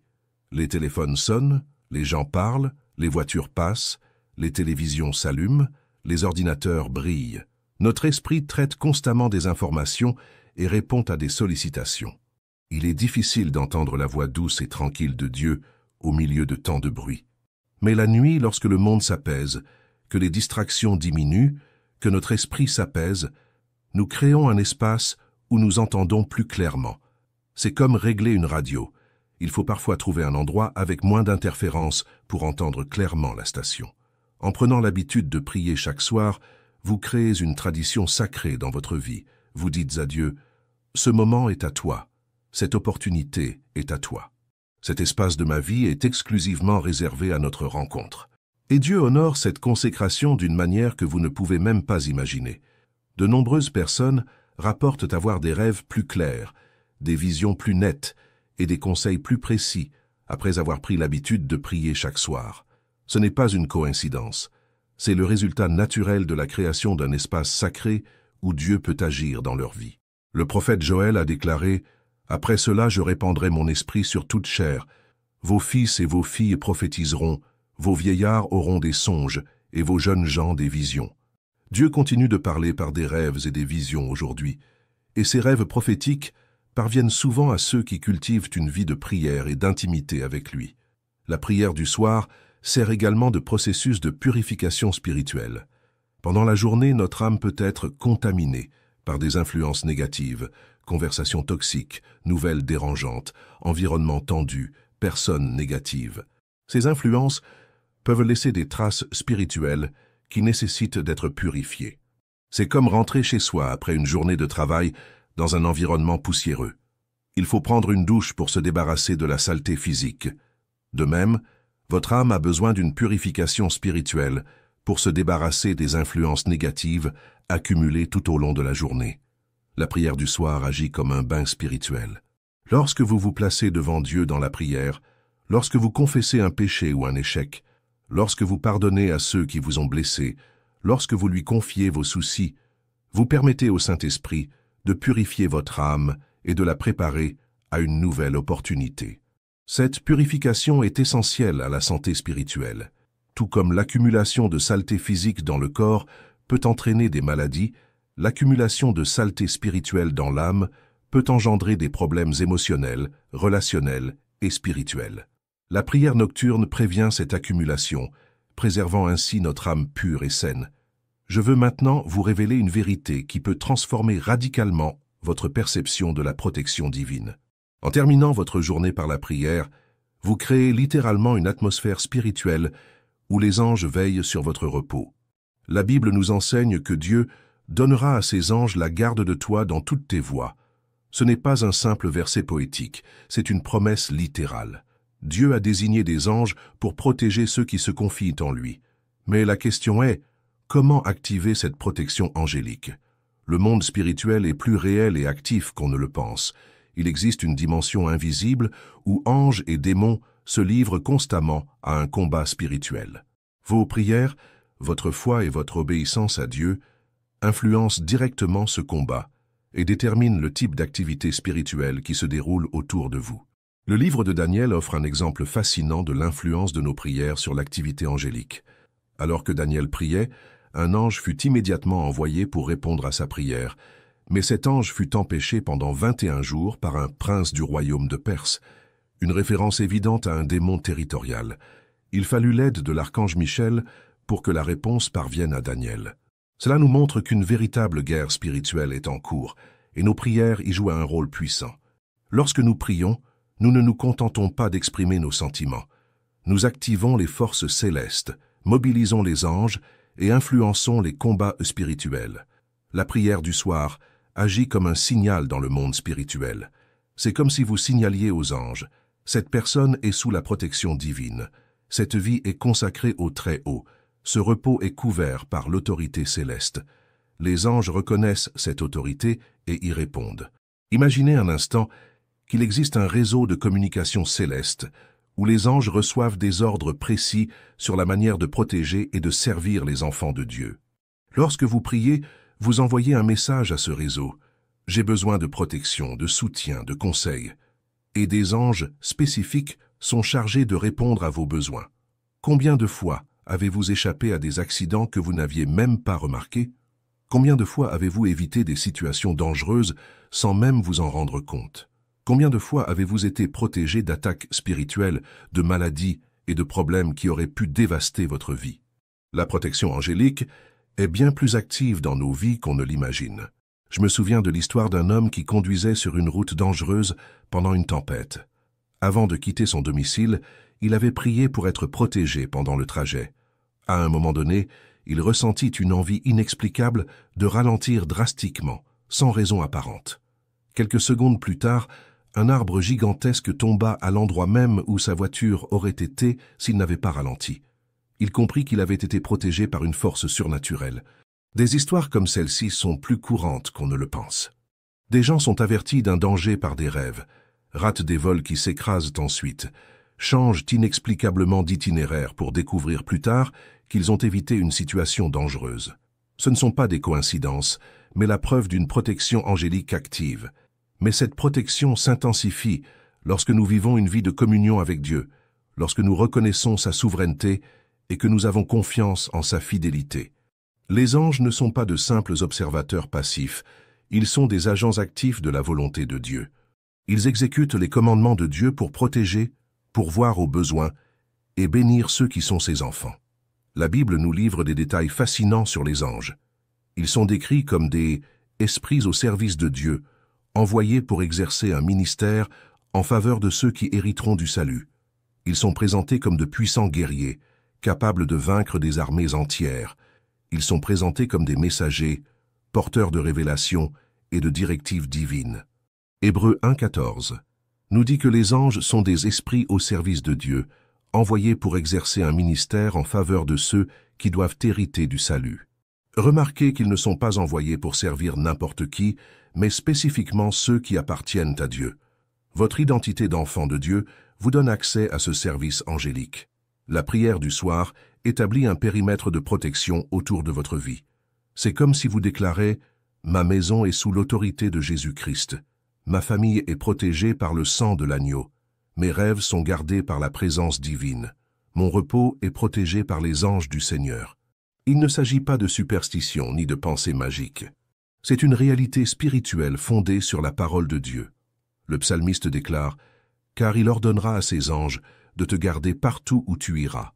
Les téléphones sonnent, les gens parlent, les voitures passent, les télévisions s'allument, les ordinateurs brillent. Notre esprit traite constamment des informations et répond à des sollicitations. Il est difficile d'entendre la voix douce et tranquille de Dieu au milieu de tant de bruit. Mais la nuit, lorsque le monde s'apaise, que les distractions diminuent, que notre esprit s'apaise, nous créons un espace où nous entendons plus clairement. C'est comme régler une radio. Il faut parfois trouver un endroit avec moins d'interférences pour entendre clairement la station. En prenant l'habitude de prier chaque soir, vous créez une tradition sacrée dans votre vie. Vous dites à Dieu, « Ce moment est à toi, cette opportunité est à toi. Cet espace de ma vie est exclusivement réservé à notre rencontre. » Et Dieu honore cette consécration d'une manière que vous ne pouvez même pas imaginer. De nombreuses personnes rapportent avoir des rêves plus clairs, des visions plus nettes et des conseils plus précis après avoir pris l'habitude de prier chaque soir. Ce n'est pas une coïncidence. C'est le résultat naturel de la création d'un espace sacré où Dieu peut agir dans leur vie. Le prophète Joël a déclaré Après cela, je répandrai mon esprit sur toute chair. Vos fils et vos filles prophétiseront, vos vieillards auront des songes, et vos jeunes gens des visions. Dieu continue de parler par des rêves et des visions aujourd'hui, et ces rêves prophétiques parviennent souvent à ceux qui cultivent une vie de prière et d'intimité avec lui. La prière du soir sert également de processus de purification spirituelle. Pendant la journée, notre âme peut être contaminée par des influences négatives, conversations toxiques, nouvelles dérangeantes, environnement tendu, personnes négatives. Ces influences peuvent laisser des traces spirituelles qui nécessitent d'être purifiées. C'est comme rentrer chez soi après une journée de travail dans un environnement poussiéreux. Il faut prendre une douche pour se débarrasser de la saleté physique. De même, votre âme a besoin d'une purification spirituelle pour se débarrasser des influences négatives accumulées tout au long de la journée. La prière du soir agit comme un bain spirituel. Lorsque vous vous placez devant Dieu dans la prière, lorsque vous confessez un péché ou un échec, lorsque vous pardonnez à ceux qui vous ont blessé, lorsque vous lui confiez vos soucis, vous permettez au Saint-Esprit de purifier votre âme et de la préparer à une nouvelle opportunité. Cette purification est essentielle à la santé spirituelle. Tout comme l'accumulation de saleté physique dans le corps peut entraîner des maladies, l'accumulation de saleté spirituelle dans l'âme peut engendrer des problèmes émotionnels, relationnels et spirituels. La prière nocturne prévient cette accumulation, préservant ainsi notre âme pure et saine. Je veux maintenant vous révéler une vérité qui peut transformer radicalement votre perception de la protection divine. En terminant votre journée par la prière, vous créez littéralement une atmosphère spirituelle où les anges veillent sur votre repos. La Bible nous enseigne que Dieu donnera à ses anges la garde de toi dans toutes tes voies. Ce n'est pas un simple verset poétique, c'est une promesse littérale. Dieu a désigné des anges pour protéger ceux qui se confient en lui. Mais la question est, comment activer cette protection angélique? Le monde spirituel est plus réel et actif qu'on ne le pense. Il existe une dimension invisible où anges et démons se livrent constamment à un combat spirituel. Vos prières, votre foi et votre obéissance à Dieu influencent directement ce combat et déterminent le type d'activité spirituelle qui se déroule autour de vous. Le livre de Daniel offre un exemple fascinant de l'influence de nos prières sur l'activité angélique. Alors que Daniel priait, un ange fut immédiatement envoyé pour répondre à sa prière, mais cet ange fut empêché pendant 21 jours par un prince du royaume de Perse, une référence évidente à un démon territorial. Il fallut l'aide de l'archange Michel pour que la réponse parvienne à Daniel. Cela nous montre qu'une véritable guerre spirituelle est en cours, et nos prières y jouent un rôle puissant. Lorsque nous prions, nous ne nous contentons pas d'exprimer nos sentiments. Nous activons les forces célestes, mobilisons les anges et influençons les combats spirituels. La prière du soir agit comme un signal dans le monde spirituel. C'est comme si vous signaliez aux anges. Cette personne est sous la protection divine. Cette vie est consacrée au Très-Haut. Ce repos est couvert par l'autorité céleste. Les anges reconnaissent cette autorité et y répondent. Imaginez un instant qu'il existe un réseau de communication céleste où les anges reçoivent des ordres précis sur la manière de protéger et de servir les enfants de Dieu. Lorsque vous priez, vous envoyez un message à ce réseau. J'ai besoin de protection, de soutien, de conseils. Et des anges spécifiques sont chargés de répondre à vos besoins. Combien de fois avez-vous échappé à des accidents que vous n'aviez même pas remarqués? Combien de fois avez-vous évité des situations dangereuses sans même vous en rendre compte? Combien de fois avez-vous été protégé d'attaques spirituelles, de maladies et de problèmes qui auraient pu dévaster votre vie? La protection angélique est bien plus active dans nos vies qu'on ne l'imagine. Je me souviens de l'histoire d'un homme qui conduisait sur une route dangereuse pendant une tempête. Avant de quitter son domicile, il avait prié pour être protégé pendant le trajet. À un moment donné, il ressentit une envie inexplicable de ralentir drastiquement, sans raison apparente. Quelques secondes plus tard, un arbre gigantesque tomba à l'endroit même où sa voiture aurait été s'il n'avait pas ralenti. Il comprit qu'il avait été protégé par une force surnaturelle. Des histoires comme celle-ci sont plus courantes qu'on ne le pense. Des gens sont avertis d'un danger par des rêves, ratent des vols qui s'écrasent ensuite, changent inexplicablement d'itinéraire pour découvrir plus tard qu'ils ont évité une situation dangereuse. Ce ne sont pas des coïncidences, mais la preuve d'une protection angélique active. Mais cette protection s'intensifie lorsque nous vivons une vie de communion avec Dieu, lorsque nous reconnaissons sa souveraineté et que nous avons confiance en sa fidélité. Les anges ne sont pas de simples observateurs passifs, ils sont des agents actifs de la volonté de Dieu. Ils exécutent les commandements de Dieu pour protéger, pourvoir aux besoins et bénir ceux qui sont ses enfants. La Bible nous livre des détails fascinants sur les anges. Ils sont décrits comme des esprits au service de Dieu, envoyés pour exercer un ministère en faveur de ceux qui hériteront du salut. Ils sont présentés comme de puissants guerriers, capables de vaincre des armées entières. Ils sont présentés comme des messagers, porteurs de révélations et de directives divines. Hébreux 1,14 nous dit que les anges sont des esprits au service de Dieu, envoyés pour exercer un ministère en faveur de ceux qui doivent hériter du salut. Remarquez qu'ils ne sont pas envoyés pour servir n'importe qui, mais spécifiquement ceux qui appartiennent à Dieu. Votre identité d'enfant de Dieu vous donne accès à ce service angélique. La prière du soir établit un périmètre de protection autour de votre vie. C'est comme si vous déclarez « Ma maison est sous l'autorité de Jésus-Christ. Ma famille est protégée par le sang de l'agneau. Mes rêves sont gardés par la présence divine. Mon repos est protégé par les anges du Seigneur. » Il ne s'agit pas de superstition ni de pensée magique. C'est une réalité spirituelle fondée sur la parole de Dieu. Le psalmiste déclare « Car il ordonnera à ses anges de te garder partout où tu iras.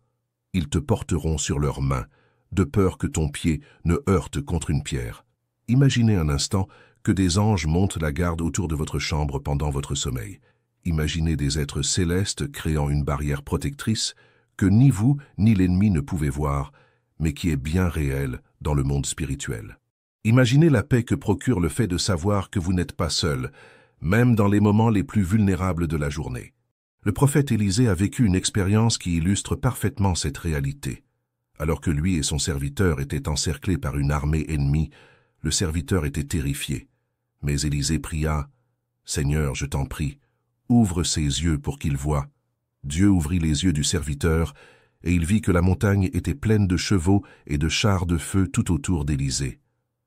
Ils te porteront sur leurs mains, de peur que ton pied ne heurte contre une pierre. » Imaginez un instant que des anges montent la garde autour de votre chambre pendant votre sommeil. Imaginez des êtres célestes créant une barrière protectrice que ni vous ni l'ennemi ne pouvez voir, mais qui est bien réelle dans le monde spirituel. Imaginez la paix que procure le fait de savoir que vous n'êtes pas seul, même dans les moments les plus vulnérables de la journée. Le prophète Élisée a vécu une expérience qui illustre parfaitement cette réalité. Alors que lui et son serviteur étaient encerclés par une armée ennemie, le serviteur était terrifié. Mais Élisée pria « Seigneur, je t'en prie, ouvre ses yeux pour qu'il voie. » Dieu ouvrit les yeux du serviteur, et il vit que la montagne était pleine de chevaux et de chars de feu tout autour d'Élisée.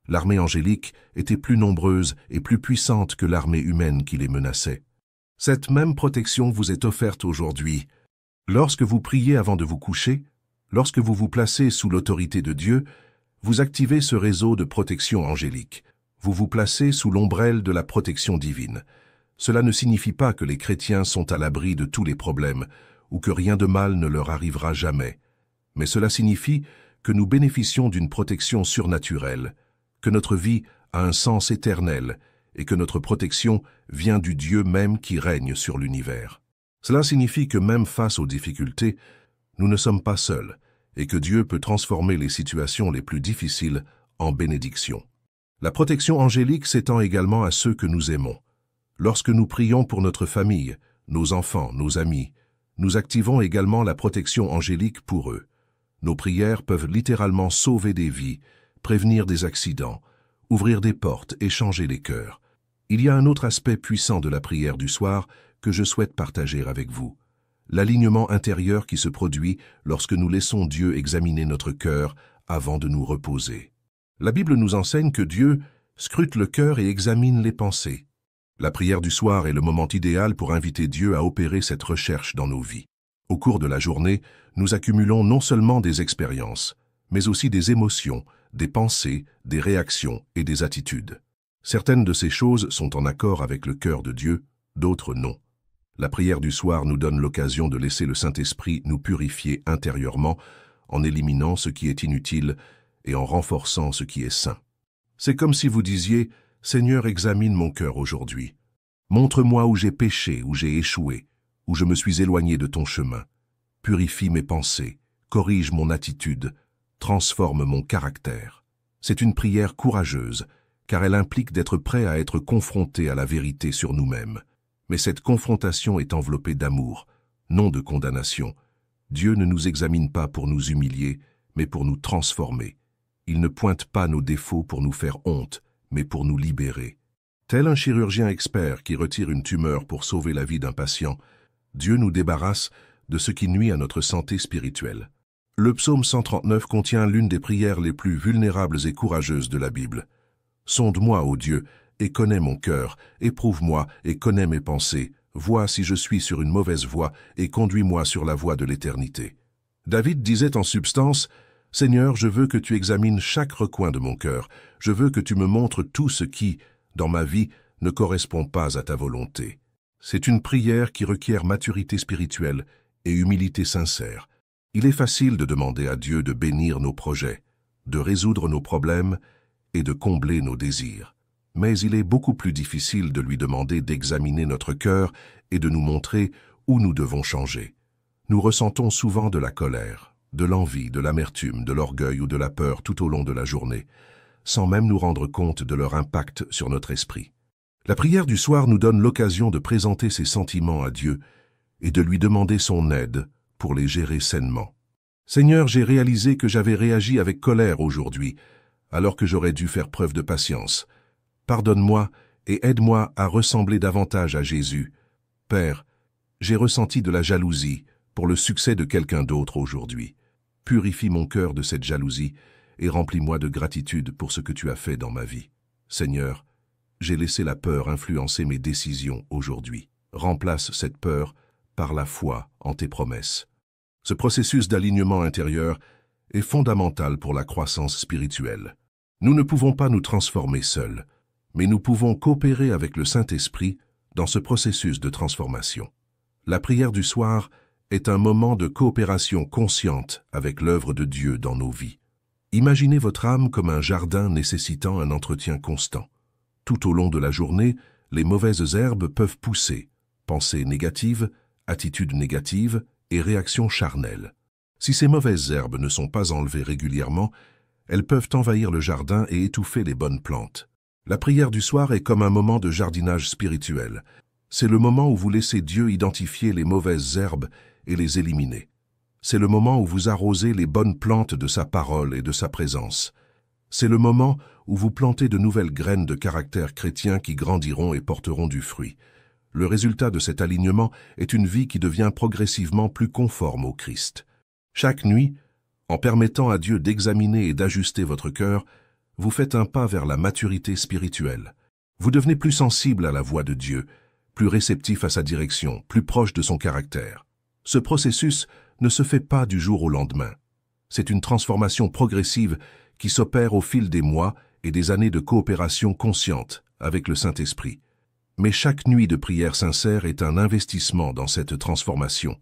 L'armée angélique était plus nombreuse et plus puissante que l'armée humaine qui les menaçait. Cette même protection vous est offerte aujourd'hui. Lorsque vous priez avant de vous coucher, lorsque vous vous placez sous l'autorité de Dieu, vous activez ce réseau de protection angélique. Vous vous placez sous l'ombrelle de la protection divine. Cela ne signifie pas que les chrétiens sont à l'abri de tous les problèmes ou que rien de mal ne leur arrivera jamais. Mais cela signifie que nous bénéficions d'une protection surnaturelle, que notre vie a un sens éternel et que notre protection vient du Dieu même qui règne sur l'univers. Cela signifie que même face aux difficultés, nous ne sommes pas seuls et que Dieu peut transformer les situations les plus difficiles en bénédictions. La protection angélique s'étend également à ceux que nous aimons. Lorsque nous prions pour notre famille, nos enfants, nos amis, nous activons également la protection angélique pour eux. Nos prières peuvent littéralement sauver des vies, prévenir des accidents, ouvrir des portes et changer les cœurs. Il y a un autre aspect puissant de la prière du soir que je souhaite partager avec vous. L'alignement intérieur qui se produit lorsque nous laissons Dieu examiner notre cœur avant de nous reposer. La Bible nous enseigne que Dieu scrute le cœur et examine les pensées. La prière du soir est le moment idéal pour inviter Dieu à opérer cette recherche dans nos vies. Au cours de la journée, nous accumulons non seulement des expériences, mais aussi des émotions, des pensées, des réactions et des attitudes. Certaines de ces choses sont en accord avec le cœur de Dieu, d'autres non. La prière du soir nous donne l'occasion de laisser le Saint-Esprit nous purifier intérieurement en éliminant ce qui est inutile et en renforçant ce qui est saint. C'est comme si vous disiez « Seigneur, examine mon cœur aujourd'hui. Montre-moi où j'ai péché, où j'ai échoué, où je me suis éloigné de ton chemin. Purifie mes pensées, corrige mon attitude, transforme mon caractère. » C'est une prière courageuse, car elle implique d'être prêt à être confronté à la vérité sur nous-mêmes. Mais cette confrontation est enveloppée d'amour, non de condamnation. Dieu ne nous examine pas pour nous humilier, mais pour nous transformer. Il ne pointe pas nos défauts pour nous faire honte, mais pour nous libérer. Tel un chirurgien expert qui retire une tumeur pour sauver la vie d'un patient, Dieu nous débarrasse de ce qui nuit à notre santé spirituelle. Le psaume 139 contient l'une des prières les plus vulnérables et courageuses de la Bible. « Sonde-moi, ô Dieu, et connais mon cœur, éprouve-moi et connais mes pensées, vois si je suis sur une mauvaise voie et conduis-moi sur la voie de l'éternité. » David disait en substance, « Seigneur, je veux que tu examines chaque recoin de mon cœur, je veux que tu me montres tout ce qui, dans ma vie, ne correspond pas à ta volonté. » C'est une prière qui requiert maturité spirituelle et humilité sincère. Il est facile de demander à Dieu de bénir nos projets, de résoudre nos problèmes et de combler nos désirs. Mais il est beaucoup plus difficile de lui demander d'examiner notre cœur et de nous montrer où nous devons changer. Nous ressentons souvent de la colère, de l'envie, de l'amertume, de l'orgueil ou de la peur tout au long de la journée, sans même nous rendre compte de leur impact sur notre esprit. La prière du soir nous donne l'occasion de présenter ces sentiments à Dieu et de lui demander son aide pour les gérer sainement. « Seigneur, j'ai réalisé que j'avais réagi avec colère aujourd'hui, alors que j'aurais dû faire preuve de patience. Pardonne-moi et aide-moi à ressembler davantage à Jésus. Père, j'ai ressenti de la jalousie pour le succès de quelqu'un d'autre aujourd'hui. Purifie mon cœur de cette jalousie et remplis-moi de gratitude pour ce que tu as fait dans ma vie. Seigneur, j'ai laissé la peur influencer mes décisions aujourd'hui. Remplace cette peur par la foi en tes promesses. » Ce processus d'alignement intérieur est fondamental pour la croissance spirituelle. Nous ne pouvons pas nous transformer seuls, mais nous pouvons coopérer avec le Saint-Esprit dans ce processus de transformation. La prière du soir est un moment de coopération consciente avec l'œuvre de Dieu dans nos vies. Imaginez votre âme comme un jardin nécessitant un entretien constant. Tout au long de la journée, les mauvaises herbes peuvent pousser, pensées négatives, attitudes négatives et réactions charnelles. Si ces mauvaises herbes ne sont pas enlevées régulièrement, elles peuvent envahir le jardin et étouffer les bonnes plantes. La prière du soir est comme un moment de jardinage spirituel. C'est le moment où vous laissez Dieu identifier les mauvaises herbes et les éliminer. C'est le moment où vous arrosez les bonnes plantes de sa parole et de sa présence. C'est le moment où vous plantez de nouvelles graines de caractère chrétien qui grandiront et porteront du fruit. Le résultat de cet alignement est une vie qui devient progressivement plus conforme au Christ. Chaque nuit, en permettant à Dieu d'examiner et d'ajuster votre cœur, vous faites un pas vers la maturité spirituelle. Vous devenez plus sensible à la voix de Dieu, plus réceptif à sa direction, plus proche de son caractère. Ce processus ne se fait pas du jour au lendemain. C'est une transformation progressive qui s'opère au fil des mois et des années de coopération consciente avec le Saint-Esprit. Mais chaque nuit de prière sincère est un investissement dans cette transformation.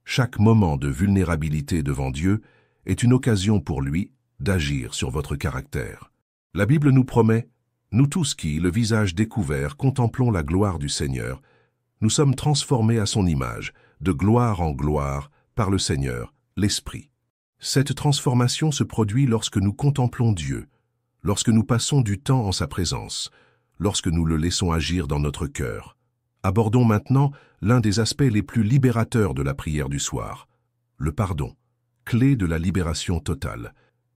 Chaque moment de vulnérabilité devant Dieu est une occasion pour lui d'agir sur votre caractère. La Bible nous promet, nous tous qui, le visage découvert, contemplons la gloire du Seigneur, nous sommes transformés à son image, de gloire en gloire, par le Seigneur, l'Esprit. Cette transformation se produit lorsque nous contemplons Dieu, lorsque nous passons du temps en sa présence, lorsque nous le laissons agir dans notre cœur. Abordons maintenant l'un des aspects les plus libérateurs de la prière du soir, le pardon, clé de la libération totale.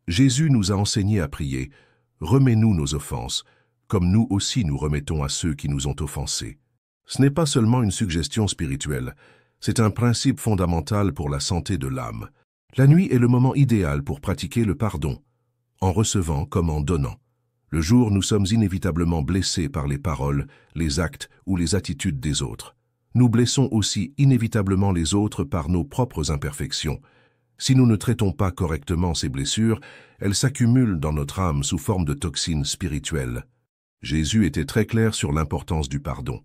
Jésus nous a enseigné à prier « Remets-nous nos offenses, comme nous aussi nous remettons à ceux qui nous ont offensés. » Ce n'est pas seulement une suggestion spirituelle, c'est un principe fondamental pour la santé de l'âme. La nuit est le moment idéal pour pratiquer le pardon, en recevant comme en donnant. Le jour, nous sommes inévitablement blessés par les paroles, les actes ou les attitudes des autres. Nous blessons aussi inévitablement les autres par nos propres imperfections. Si nous ne traitons pas correctement ces blessures, elles s'accumulent dans notre âme sous forme de toxines spirituelles. Jésus était très clair sur l'importance du pardon.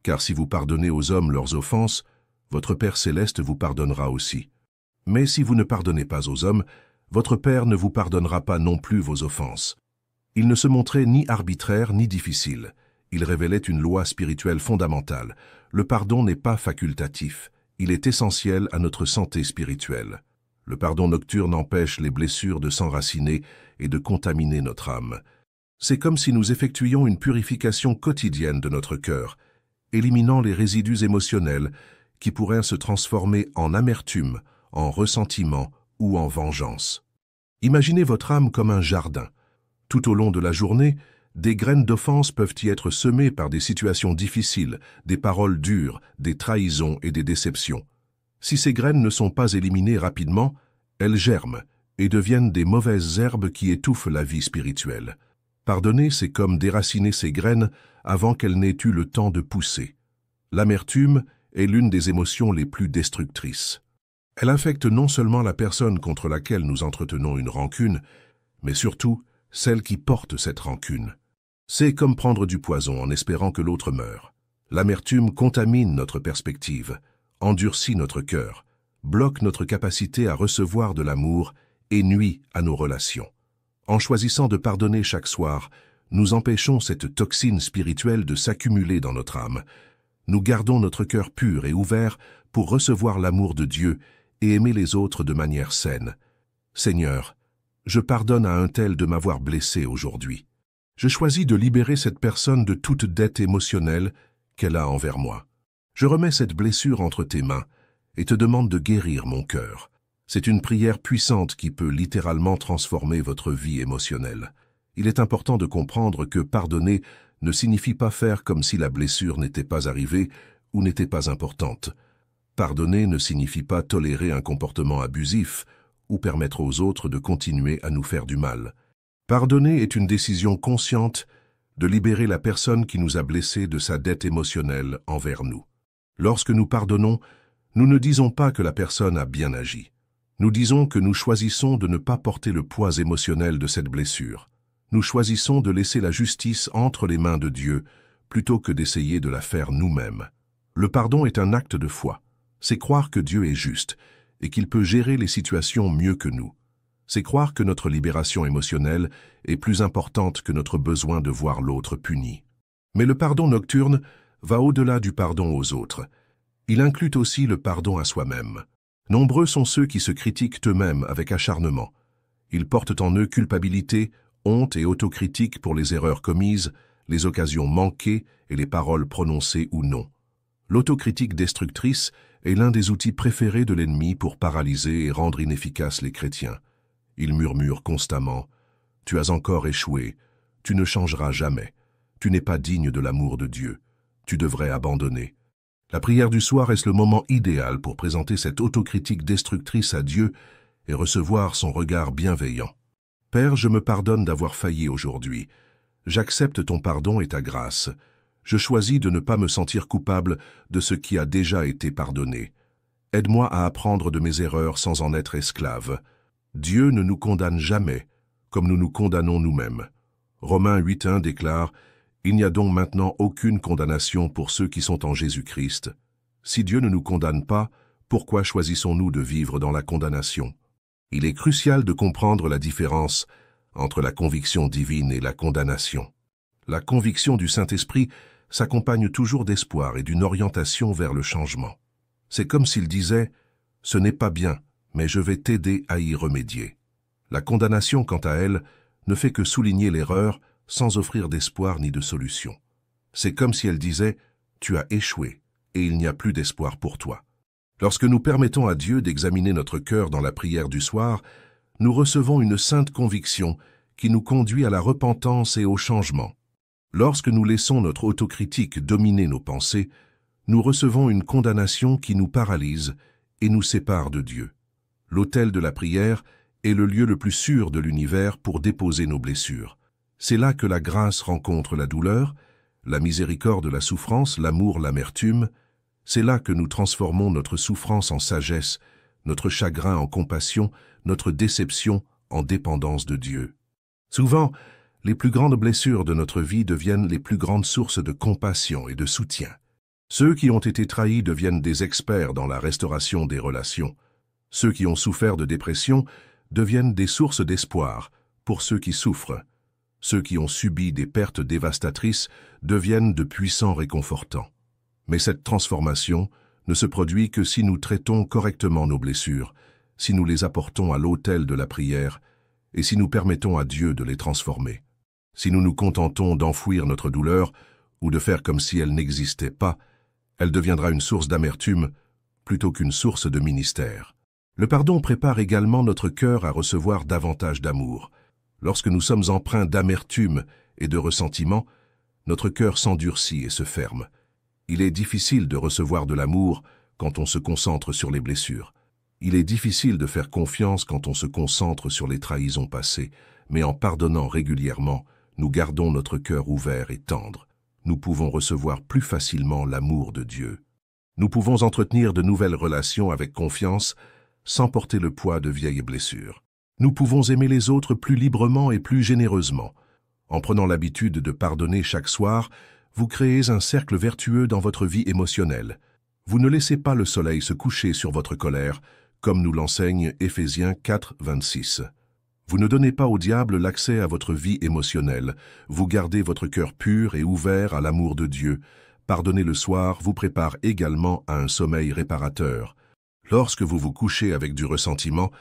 Car si vous pardonnez aux hommes leurs offenses, votre Père céleste vous pardonnera aussi. Mais si vous ne pardonnez pas aux hommes, votre Père ne vous pardonnera pas non plus vos offenses. Il ne se montrait ni arbitraire ni difficile. Il révélait une loi spirituelle fondamentale. Le pardon n'est pas facultatif. Il est essentiel à notre santé spirituelle. Le pardon nocturne empêche les blessures de s'enraciner et de contaminer notre âme. C'est comme si nous effectuions une purification quotidienne de notre cœur, éliminant les résidus émotionnels qui pourraient se transformer en amertume, en ressentiment ou en vengeance. Imaginez votre âme comme un jardin. Tout au long de la journée, des graines d'offense peuvent y être semées par des situations difficiles, des paroles dures, des trahisons et des déceptions. Si ces graines ne sont pas éliminées rapidement, elles germent et deviennent des mauvaises herbes qui étouffent la vie spirituelle. Pardonner, c'est comme déraciner ses graines avant qu'elles n'aient eu le temps de pousser. L'amertume est l'une des émotions les plus destructrices. Elle infecte non seulement la personne contre laquelle nous entretenons une rancune, mais surtout celle qui porte cette rancune. C'est comme prendre du poison en espérant que l'autre meure. L'amertume contamine notre perspective, endurcit notre cœur, bloque notre capacité à recevoir de l'amour et nuit à nos relations. En choisissant de pardonner chaque soir, nous empêchons cette toxine spirituelle de s'accumuler dans notre âme. Nous gardons notre cœur pur et ouvert pour recevoir l'amour de Dieu et aimer les autres de manière saine. Seigneur, je pardonne à un tel de m'avoir blessé aujourd'hui. Je choisis de libérer cette personne de toute dette émotionnelle qu'elle a envers moi. Je remets cette blessure entre tes mains et te demande de guérir mon cœur. C'est une prière puissante qui peut littéralement transformer votre vie émotionnelle. Il est important de comprendre que pardonner ne signifie pas faire comme si la blessure n'était pas arrivée ou n'était pas importante. Pardonner ne signifie pas tolérer un comportement abusif ou permettre aux autres de continuer à nous faire du mal. Pardonner est une décision consciente de libérer la personne qui nous a blessés de sa dette émotionnelle envers nous. Lorsque nous pardonnons, nous ne disons pas que la personne a bien agi. Nous disons que nous choisissons de ne pas porter le poids émotionnel de cette blessure. Nous choisissons de laisser la justice entre les mains de Dieu plutôt que d'essayer de la faire nous-mêmes. Le pardon est un acte de foi. C'est croire que Dieu est juste et qu'il peut gérer les situations mieux que nous. C'est croire que notre libération émotionnelle est plus importante que notre besoin de voir l'autre puni. Mais le pardon nocturne va au-delà du pardon aux autres. Il inclut aussi le pardon à soi-même. Nombreux sont ceux qui se critiquent eux-mêmes avec acharnement. Ils portent en eux culpabilité, honte et autocritique pour les erreurs commises, les occasions manquées et les paroles prononcées ou non. L'autocritique destructrice est l'un des outils préférés de l'ennemi pour paralyser et rendre inefficaces les chrétiens. Il murmure constamment « Tu as encore échoué, tu ne changeras jamais, tu n'es pas digne de l'amour de Dieu, tu devrais abandonner ». La prière du soir est le moment idéal pour présenter cette autocritique destructrice à Dieu et recevoir son regard bienveillant. Père, je me pardonne d'avoir failli aujourd'hui. J'accepte ton pardon et ta grâce. Je choisis de ne pas me sentir coupable de ce qui a déjà été pardonné. Aide-moi à apprendre de mes erreurs sans en être esclave. Dieu ne nous condamne jamais, comme nous nous condamnons nous-mêmes. Romains 8.1 déclare « Il n'y a donc maintenant aucune condamnation pour ceux qui sont en Jésus-Christ. Si Dieu ne nous condamne pas, pourquoi choisissons-nous de vivre dans la condamnation ?» Il est crucial de comprendre la différence entre la conviction divine et la condamnation. La conviction du Saint-Esprit s'accompagne toujours d'espoir et d'une orientation vers le changement. C'est comme s'il disait « Ce n'est pas bien, mais je vais t'aider à y remédier ». La condamnation, quant à elle, ne fait que souligner l'erreur sans offrir d'espoir ni de solution. C'est comme si elle disait « Tu as échoué et il n'y a plus d'espoir pour toi ». Lorsque nous permettons à Dieu d'examiner notre cœur dans la prière du soir, nous recevons une sainte conviction qui nous conduit à la repentance et au changement. Lorsque nous laissons notre autocritique dominer nos pensées, nous recevons une condamnation qui nous paralyse et nous sépare de Dieu. L'autel de la prière est le lieu le plus sûr de l'univers pour déposer nos blessures. C'est là que la grâce rencontre la douleur, la miséricorde la souffrance, l'amour l'amertume. C'est là que nous transformons notre souffrance en sagesse, notre chagrin en compassion, notre déception en dépendance de Dieu. Souvent, les plus grandes blessures de notre vie deviennent les plus grandes sources de compassion et de soutien. Ceux qui ont été trahis deviennent des experts dans la restauration des relations. Ceux qui ont souffert de dépression deviennent des sources d'espoir pour ceux qui souffrent. Ceux qui ont subi des pertes dévastatrices deviennent de puissants réconfortants. Mais cette transformation ne se produit que si nous traitons correctement nos blessures, si nous les apportons à l'autel de la prière et si nous permettons à Dieu de les transformer. Si nous nous contentons d'enfouir notre douleur ou de faire comme si elle n'existait pas, elle deviendra une source d'amertume plutôt qu'une source de ministère. Le pardon prépare également notre cœur à recevoir davantage d'amour. Lorsque nous sommes empreints d'amertume et de ressentiment, notre cœur s'endurcit et se ferme. Il est difficile de recevoir de l'amour quand on se concentre sur les blessures. Il est difficile de faire confiance quand on se concentre sur les trahisons passées, mais en pardonnant régulièrement, nous gardons notre cœur ouvert et tendre. Nous pouvons recevoir plus facilement l'amour de Dieu. Nous pouvons entretenir de nouvelles relations avec confiance sans porter le poids de vieilles blessures. Nous pouvons aimer les autres plus librement et plus généreusement. En prenant l'habitude de pardonner chaque soir, vous créez un cercle vertueux dans votre vie émotionnelle. Vous ne laissez pas le soleil se coucher sur votre colère, comme nous l'enseigne Éphésiens 4, 26. Vous ne donnez pas au diable l'accès à votre vie émotionnelle. Vous gardez votre cœur pur et ouvert à l'amour de Dieu. Pardonner le soir vous prépare également à un sommeil réparateur. Lorsque vous vous couchez avec du ressentiment,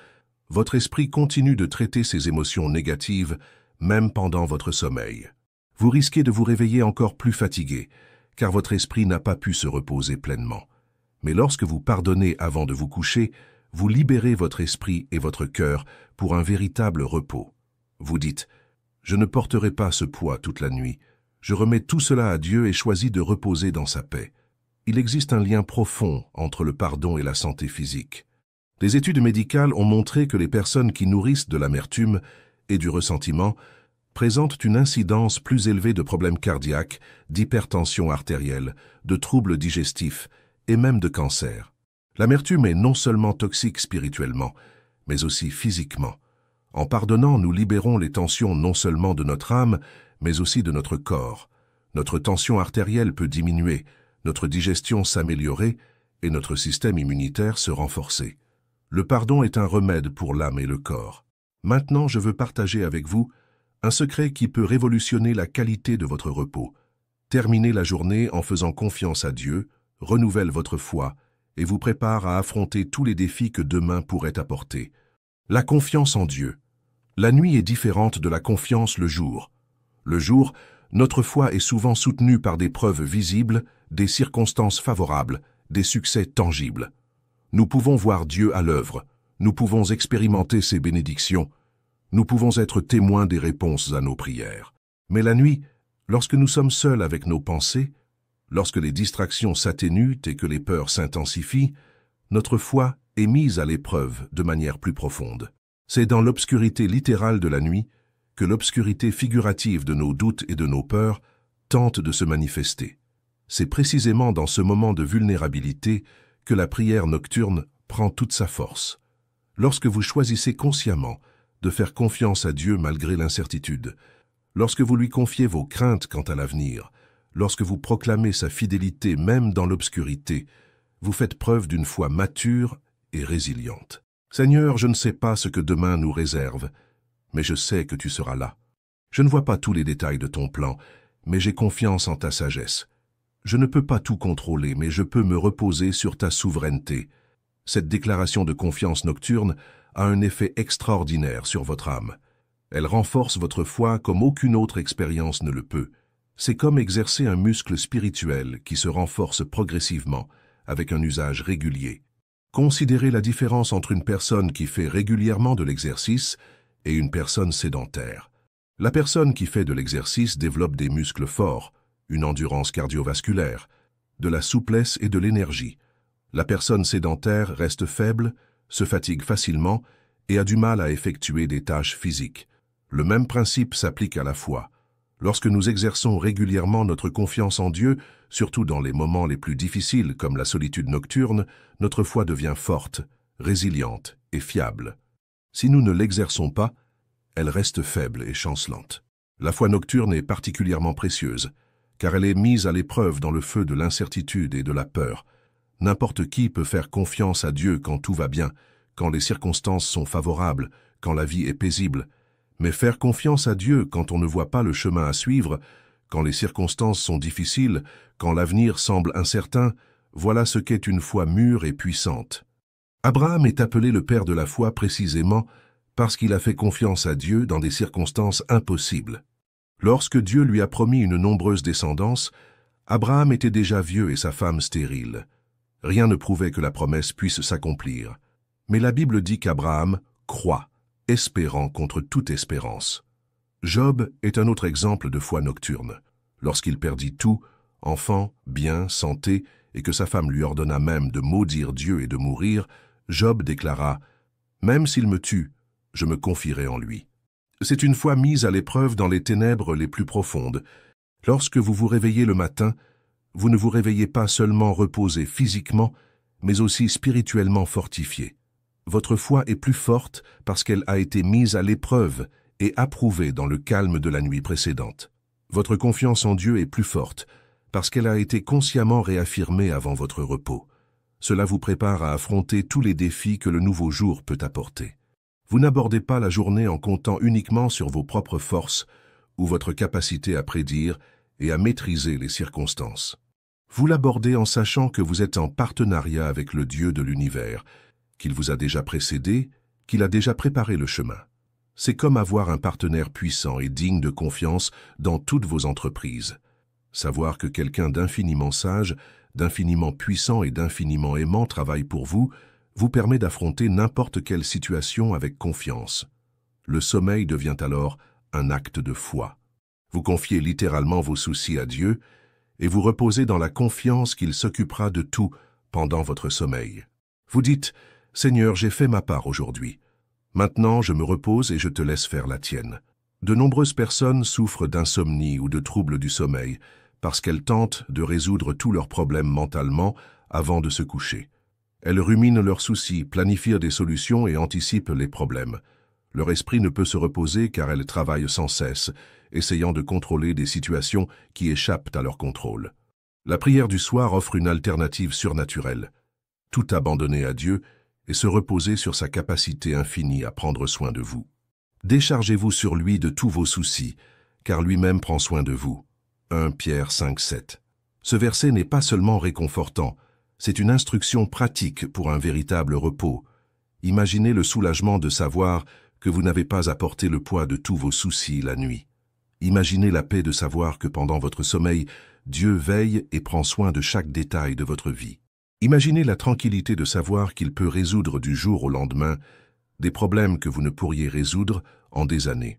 votre esprit continue de traiter ces émotions négatives, même pendant votre sommeil. Vous risquez de vous réveiller encore plus fatigué, car votre esprit n'a pas pu se reposer pleinement. Mais lorsque vous pardonnez avant de vous coucher, vous libérez votre esprit et votre cœur pour un véritable repos. Vous dites « Je ne porterai pas ce poids toute la nuit. Je remets tout cela à Dieu et choisis de reposer dans sa paix. » Il existe un lien profond entre le pardon et la santé physique. Les études médicales ont montré que les personnes qui nourrissent de l'amertume et du ressentiment présentent une incidence plus élevée de problèmes cardiaques, d'hypertension artérielle, de troubles digestifs et même de cancer. L'amertume est non seulement toxique spirituellement, mais aussi physiquement. En pardonnant, nous libérons les tensions non seulement de notre âme, mais aussi de notre corps. Notre tension artérielle peut diminuer, notre digestion s'améliorer et notre système immunitaire se renforcer. Le pardon est un remède pour l'âme et le corps. Maintenant, je veux partager avec vous un secret qui peut révolutionner la qualité de votre repos. Terminez la journée en faisant confiance à Dieu, renouvelle votre foi et vous prépare à affronter tous les défis que demain pourrait apporter. La confiance en Dieu. La nuit est différente de la confiance le jour. Le jour, notre foi est souvent soutenue par des preuves visibles, des circonstances favorables, des succès tangibles. Nous pouvons voir Dieu à l'œuvre, nous pouvons expérimenter ses bénédictions, nous pouvons être témoins des réponses à nos prières. Mais la nuit, lorsque nous sommes seuls avec nos pensées, lorsque les distractions s'atténuent et que les peurs s'intensifient, notre foi est mise à l'épreuve de manière plus profonde. C'est dans l'obscurité littérale de la nuit que l'obscurité figurative de nos doutes et de nos peurs tente de se manifester. C'est précisément dans ce moment de vulnérabilité que la prière nocturne prend toute sa force. Lorsque vous choisissez consciemment de faire confiance à Dieu malgré l'incertitude, lorsque vous lui confiez vos craintes quant à l'avenir, lorsque vous proclamez sa fidélité même dans l'obscurité, vous faites preuve d'une foi mature et résiliente. Seigneur, je ne sais pas ce que demain nous réserve, mais je sais que tu seras là. Je ne vois pas tous les détails de ton plan, mais j'ai confiance en ta sagesse. Je ne peux pas tout contrôler, mais je peux me reposer sur ta souveraineté. Cette déclaration de confiance nocturne a un effet extraordinaire sur votre âme. Elle renforce votre foi comme aucune autre expérience ne le peut. C'est comme exercer un muscle spirituel qui se renforce progressivement avec un usage régulier. Considérez la différence entre une personne qui fait régulièrement de l'exercice et une personne sédentaire. La personne qui fait de l'exercice développe des muscles forts, une endurance cardiovasculaire, de la souplesse et de l'énergie. La personne sédentaire reste faible, se fatigue facilement et a du mal à effectuer des tâches physiques. Le même principe s'applique à la foi. Lorsque nous exerçons régulièrement notre confiance en Dieu, surtout dans les moments les plus difficiles comme la solitude nocturne, notre foi devient forte, résiliente et fiable. Si nous ne l'exerçons pas, elle reste faible et chancelante. La foi nocturne est particulièrement précieuse, car elle est mise à l'épreuve dans le feu de l'incertitude et de la peur. N'importe qui peut faire confiance à Dieu quand tout va bien, quand les circonstances sont favorables, quand la vie est paisible. Mais faire confiance à Dieu quand on ne voit pas le chemin à suivre, quand les circonstances sont difficiles, quand l'avenir semble incertain, voilà ce qu'est une foi mûre et puissante. Abraham est appelé le père de la foi précisément parce qu'il a fait confiance à Dieu dans des circonstances impossibles. Lorsque Dieu lui a promis une nombreuse descendance, Abraham était déjà vieux et sa femme stérile. Rien ne prouvait que la promesse puisse s'accomplir. Mais la Bible dit qu'Abraham croit, espérant contre toute espérance. Job est un autre exemple de foi nocturne. Lorsqu'il perdit tout, enfants, biens, santé, et que sa femme lui ordonna même de maudire Dieu et de mourir, Job déclara « Même s'il me tue, je me confierai en lui. » C'est une foi mise à l'épreuve dans les ténèbres les plus profondes. Lorsque vous vous réveillez le matin, vous ne vous réveillez pas seulement reposé physiquement, mais aussi spirituellement fortifié. Votre foi est plus forte parce qu'elle a été mise à l'épreuve et approuvée dans le calme de la nuit précédente. Votre confiance en Dieu est plus forte parce qu'elle a été consciemment réaffirmée avant votre repos. Cela vous prépare à affronter tous les défis que le nouveau jour peut apporter. Vous n'abordez pas la journée en comptant uniquement sur vos propres forces ou votre capacité à prédire et à maîtriser les circonstances. Vous l'abordez en sachant que vous êtes en partenariat avec le Dieu de l'univers, qu'il vous a déjà précédé, qu'il a déjà préparé le chemin. C'est comme avoir un partenaire puissant et digne de confiance dans toutes vos entreprises. Savoir que quelqu'un d'infiniment sage, d'infiniment puissant et d'infiniment aimant travaille pour vous permet d'affronter n'importe quelle situation avec confiance. Le sommeil devient alors un acte de foi. Vous confiez littéralement vos soucis à Dieu et vous reposez dans la confiance qu'il s'occupera de tout pendant votre sommeil. Vous dites « Seigneur, j'ai fait ma part aujourd'hui. Maintenant, je me repose et je te laisse faire la tienne. » De nombreuses personnes souffrent d'insomnie ou de troubles du sommeil parce qu'elles tentent de résoudre tous leurs problèmes mentalement avant de se coucher. Elles ruminent leurs soucis, planifient des solutions et anticipent les problèmes. Leur esprit ne peut se reposer car elles travaillent sans cesse, essayant de contrôler des situations qui échappent à leur contrôle. La prière du soir offre une alternative surnaturelle. Tout abandonner à Dieu et se reposer sur sa capacité infinie à prendre soin de vous. Déchargez-vous sur lui de tous vos soucis, car lui-même prend soin de vous. 1 Pierre 5, 7. Ce verset n'est pas seulement réconfortant, c'est une instruction pratique pour un véritable repos. Imaginez le soulagement de savoir que vous n'avez pas à porter le poids de tous vos soucis la nuit. Imaginez la paix de savoir que pendant votre sommeil, Dieu veille et prend soin de chaque détail de votre vie. Imaginez la tranquillité de savoir qu'il peut résoudre du jour au lendemain des problèmes que vous ne pourriez résoudre en des années.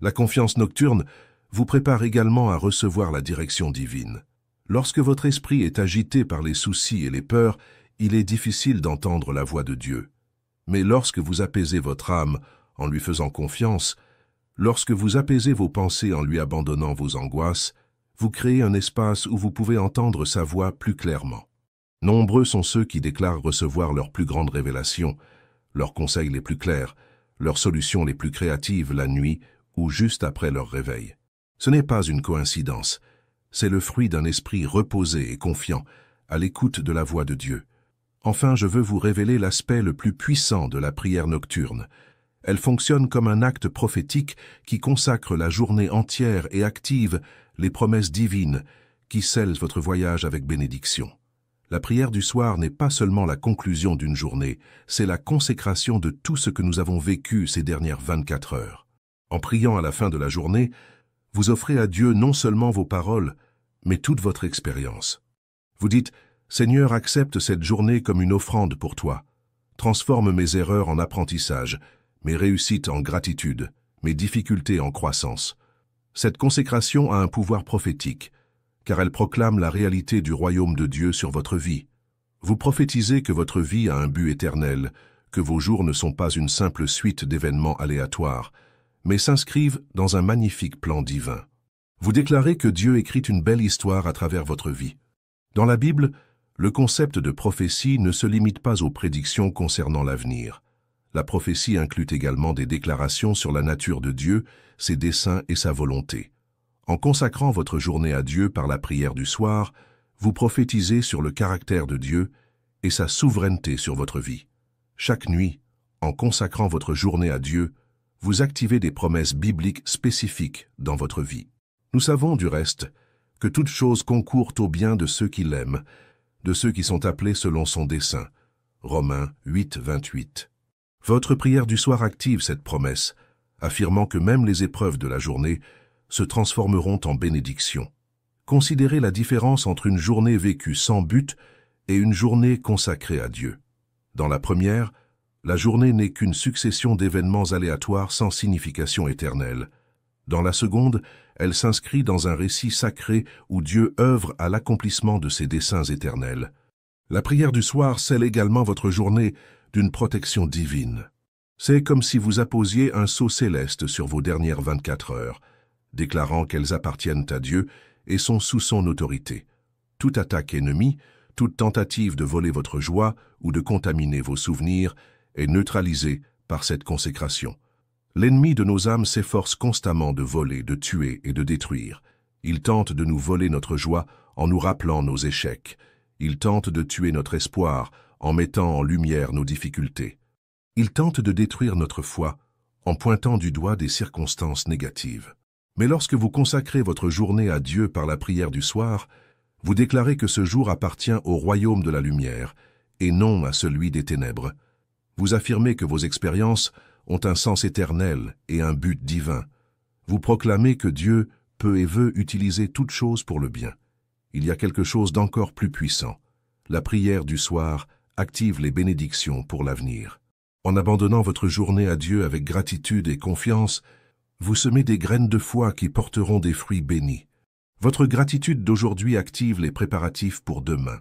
La confiance nocturne vous prépare également à recevoir la direction divine. Lorsque votre esprit est agité par les soucis et les peurs, il est difficile d'entendre la voix de Dieu. Mais lorsque vous apaisez votre âme en lui faisant confiance, lorsque vous apaisez vos pensées en lui abandonnant vos angoisses, vous créez un espace où vous pouvez entendre sa voix plus clairement. Nombreux sont ceux qui déclarent recevoir leurs plus grandes révélations, leurs conseils les plus clairs, leurs solutions les plus créatives la nuit ou juste après leur réveil. Ce n'est pas une coïncidence, c'est le fruit d'un esprit reposé et confiant, à l'écoute de la voix de Dieu. Enfin, je veux vous révéler l'aspect le plus puissant de la prière nocturne. Elle fonctionne comme un acte prophétique qui consacre la journée entière et active les promesses divines qui scellent votre voyage avec bénédiction. La prière du soir n'est pas seulement la conclusion d'une journée, c'est la consécration de tout ce que nous avons vécu ces dernières 24 heures. En priant à la fin de la journée, vous offrez à Dieu non seulement vos paroles, mais toute votre expérience. Vous dites « Seigneur, accepte cette journée comme une offrande pour toi. Transforme mes erreurs en apprentissage, mes réussites en gratitude, mes difficultés en croissance. » Cette consécration a un pouvoir prophétique, car elle proclame la réalité du royaume de Dieu sur votre vie. Vous prophétisez que votre vie a un but éternel, que vos jours ne sont pas une simple suite d'événements aléatoires, mais s'inscrivent dans un magnifique plan divin. Vous déclarez que Dieu écrit une belle histoire à travers votre vie. Dans la Bible, le concept de prophétie ne se limite pas aux prédictions concernant l'avenir. La prophétie inclut également des déclarations sur la nature de Dieu, ses desseins et sa volonté. En consacrant votre journée à Dieu par la prière du soir, vous prophétisez sur le caractère de Dieu et sa souveraineté sur votre vie. Chaque nuit, en consacrant votre journée à Dieu, vous activez des promesses bibliques spécifiques dans votre vie. Nous savons du reste que toutes choses concourent au bien de ceux qui l'aiment, de ceux qui sont appelés selon son dessein. Romains 8, 28. Votre prière du soir active cette promesse, affirmant que même les épreuves de la journée se transformeront en bénédiction. Considérez la différence entre une journée vécue sans but et une journée consacrée à Dieu. Dans la première, la journée n'est qu'une succession d'événements aléatoires sans signification éternelle. Dans la seconde, elle s'inscrit dans un récit sacré où Dieu œuvre à l'accomplissement de ses desseins éternels. La prière du soir scelle également votre journée d'une protection divine. C'est comme si vous apposiez un sceau céleste sur vos dernières 24 heures, déclarant qu'elles appartiennent à Dieu et sont sous son autorité. Toute attaque ennemie, toute tentative de voler votre joie ou de contaminer vos souvenirs est neutralisée par cette consécration. L'ennemi de nos âmes s'efforce constamment de voler, de tuer et de détruire. Il tente de nous voler notre joie en nous rappelant nos échecs. Il tente de tuer notre espoir en mettant en lumière nos difficultés. Il tente de détruire notre foi en pointant du doigt des circonstances négatives. Mais lorsque vous consacrez votre journée à Dieu par la prière du soir, vous déclarez que ce jour appartient au royaume de la lumière et non à celui des ténèbres. Vous affirmez que vos expériences ont un sens éternel et un but divin. Vous proclamez que Dieu peut et veut utiliser toutes choses pour le bien. Il y a quelque chose d'encore plus puissant. La prière du soir active les bénédictions pour l'avenir. En abandonnant votre journée à Dieu avec gratitude et confiance, vous semez des graines de foi qui porteront des fruits bénis. Votre gratitude d'aujourd'hui active les préparatifs pour demain.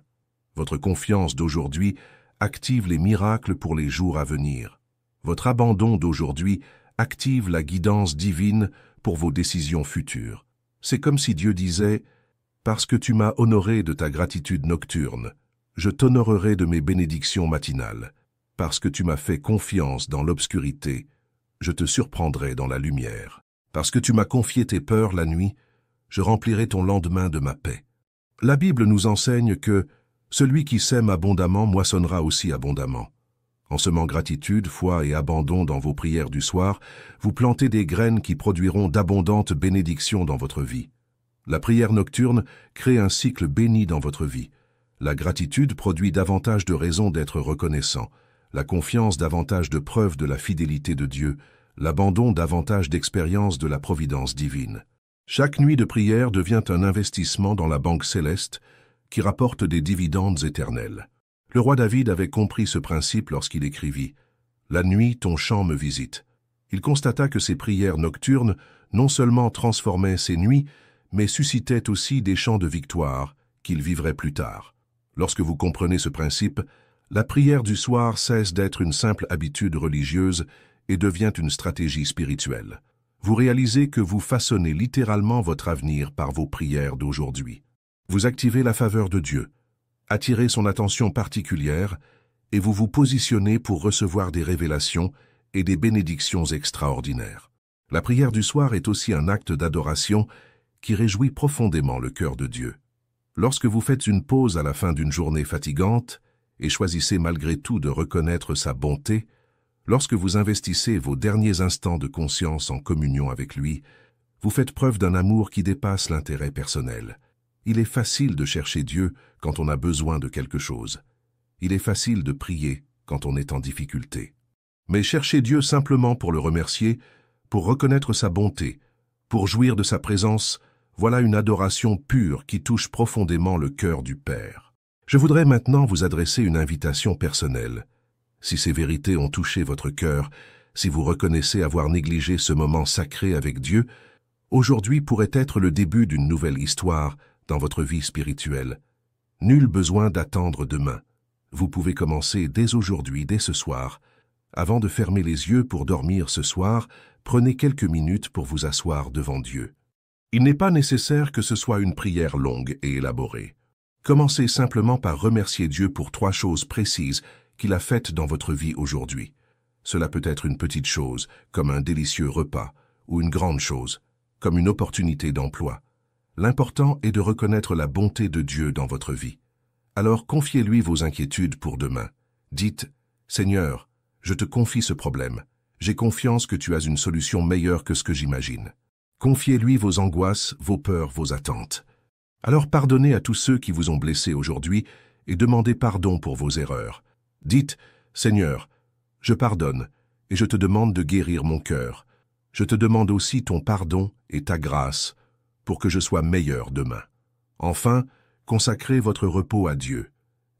Votre confiance d'aujourd'hui active les miracles pour les jours à venir. Votre abandon d'aujourd'hui active la guidance divine pour vos décisions futures. C'est comme si Dieu disait « Parce que tu m'as honoré de ta gratitude nocturne, je t'honorerai de mes bénédictions matinales. Parce que tu m'as fait confiance dans l'obscurité, je te surprendrai dans la lumière. Parce que tu m'as confié tes peurs la nuit, je remplirai ton lendemain de ma paix. » La Bible nous enseigne que celui qui sème abondamment moissonnera aussi abondamment. En semant gratitude, foi et abandon dans vos prières du soir, vous plantez des graines qui produiront d'abondantes bénédictions dans votre vie. La prière nocturne crée un cycle béni dans votre vie. La gratitude produit davantage de raisons d'être reconnaissant, la confiance davantage de preuves de la fidélité de Dieu, l'abandon davantage d'expériences de la providence divine. Chaque nuit de prière devient un investissement dans la banque céleste qui rapporte des dividendes éternels. Le roi David avait compris ce principe lorsqu'il écrivit « La nuit, ton chant me visite ». Il constata que ses prières nocturnes non seulement transformaient ses nuits, mais suscitaient aussi des chants de victoire qu'il vivrait plus tard. Lorsque vous comprenez ce principe, la prière du soir cesse d'être une simple habitude religieuse et devient une stratégie spirituelle. Vous réalisez que vous façonnez littéralement votre avenir par vos prières d'aujourd'hui. Vous activez la faveur de Dieu, attirez son attention particulière et vous vous positionnez pour recevoir des révélations et des bénédictions extraordinaires. La prière du soir est aussi un acte d'adoration qui réjouit profondément le cœur de Dieu. Lorsque vous faites une pause à la fin d'une journée fatigante et choisissez malgré tout de reconnaître sa bonté, lorsque vous investissez vos derniers instants de conscience en communion avec lui, vous faites preuve d'un amour qui dépasse l'intérêt personnel. Il est facile de chercher Dieu quand on a besoin de quelque chose. Il est facile de prier quand on est en difficulté. Mais chercher Dieu simplement pour le remercier, pour reconnaître sa bonté, pour jouir de sa présence, voilà une adoration pure qui touche profondément le cœur du Père. Je voudrais maintenant vous adresser une invitation personnelle. Si ces vérités ont touché votre cœur, si vous reconnaissez avoir négligé ce moment sacré avec Dieu, aujourd'hui pourrait être le début d'une nouvelle histoire dans votre vie spirituelle. Nul besoin d'attendre demain. Vous pouvez commencer dès aujourd'hui, dès ce soir. Avant de fermer les yeux pour dormir ce soir, prenez quelques minutes pour vous asseoir devant Dieu. Il n'est pas nécessaire que ce soit une prière longue et élaborée. Commencez simplement par remercier Dieu pour 3 choses précises qu'il a faites dans votre vie aujourd'hui. Cela peut être une petite chose, comme un délicieux repas, ou une grande chose, comme une opportunité d'emploi. L'important est de reconnaître la bonté de Dieu dans votre vie. Alors confiez-lui vos inquiétudes pour demain. Dites « Seigneur, je te confie ce problème. J'ai confiance que tu as une solution meilleure que ce que j'imagine. » Confiez-lui vos angoisses, vos peurs, vos attentes. Alors pardonnez à tous ceux qui vous ont blessé aujourd'hui et demandez pardon pour vos erreurs. Dites « Seigneur, je pardonne et je te demande de guérir mon cœur. Je te demande aussi ton pardon et ta grâce pour que je sois meilleur demain. » Enfin, consacrez votre repos à Dieu.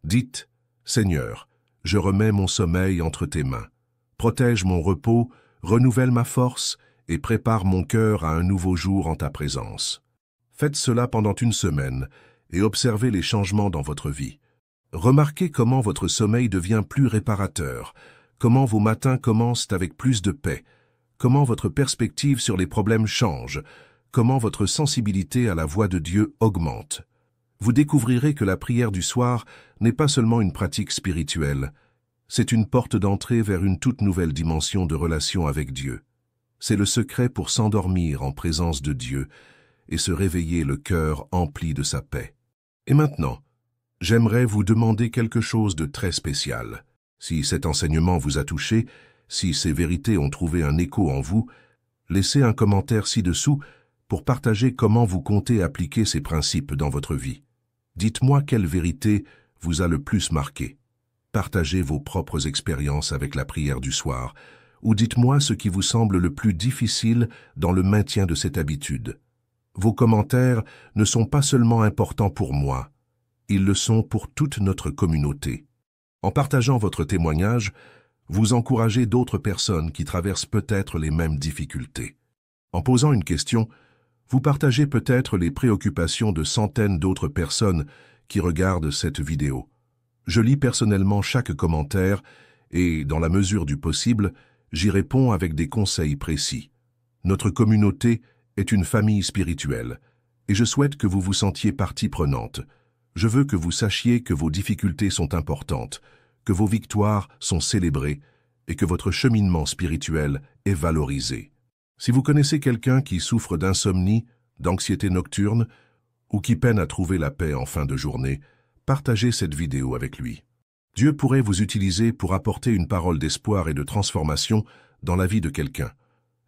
Dites « Seigneur, je remets mon sommeil entre tes mains. Protège mon repos, renouvelle ma force et prépare mon cœur à un nouveau jour en ta présence. » Faites cela pendant 1 semaine et observez les changements dans votre vie. Remarquez comment votre sommeil devient plus réparateur, comment vos matins commencent avec plus de paix, comment votre perspective sur les problèmes change, comment votre sensibilité à la voix de Dieu augmente. Vous découvrirez que la prière du soir n'est pas seulement une pratique spirituelle, c'est une porte d'entrée vers une toute nouvelle dimension de relation avec Dieu. C'est le secret pour s'endormir en présence de Dieu et se réveiller le cœur empli de sa paix. Et maintenant, j'aimerais vous demander quelque chose de très spécial. Si cet enseignement vous a touché, si ces vérités ont trouvé un écho en vous, laissez un commentaire ci-dessous pour partager comment vous comptez appliquer ces principes dans votre vie. Dites-moi quelle vérité vous a le plus marqué. Partagez vos propres expériences avec la prière du soir, ou dites-moi ce qui vous semble le plus difficile dans le maintien de cette habitude. Vos commentaires ne sont pas seulement importants pour moi, ils le sont pour toute notre communauté. En partageant votre témoignage, vous encouragez d'autres personnes qui traversent peut-être les mêmes difficultés. En posant une question, vous partagez peut-être les préoccupations de centaines d'autres personnes qui regardent cette vidéo. Je lis personnellement chaque commentaire et, dans la mesure du possible, j'y réponds avec des conseils précis. Notre communauté est une famille spirituelle et je souhaite que vous vous sentiez partie prenante. Je veux que vous sachiez que vos difficultés sont importantes, que vos victoires sont célébrées et que votre cheminement spirituel est valorisé. Si vous connaissez quelqu'un qui souffre d'insomnie, d'anxiété nocturne ou qui peine à trouver la paix en fin de journée, partagez cette vidéo avec lui. Dieu pourrait vous utiliser pour apporter une parole d'espoir et de transformation dans la vie de quelqu'un.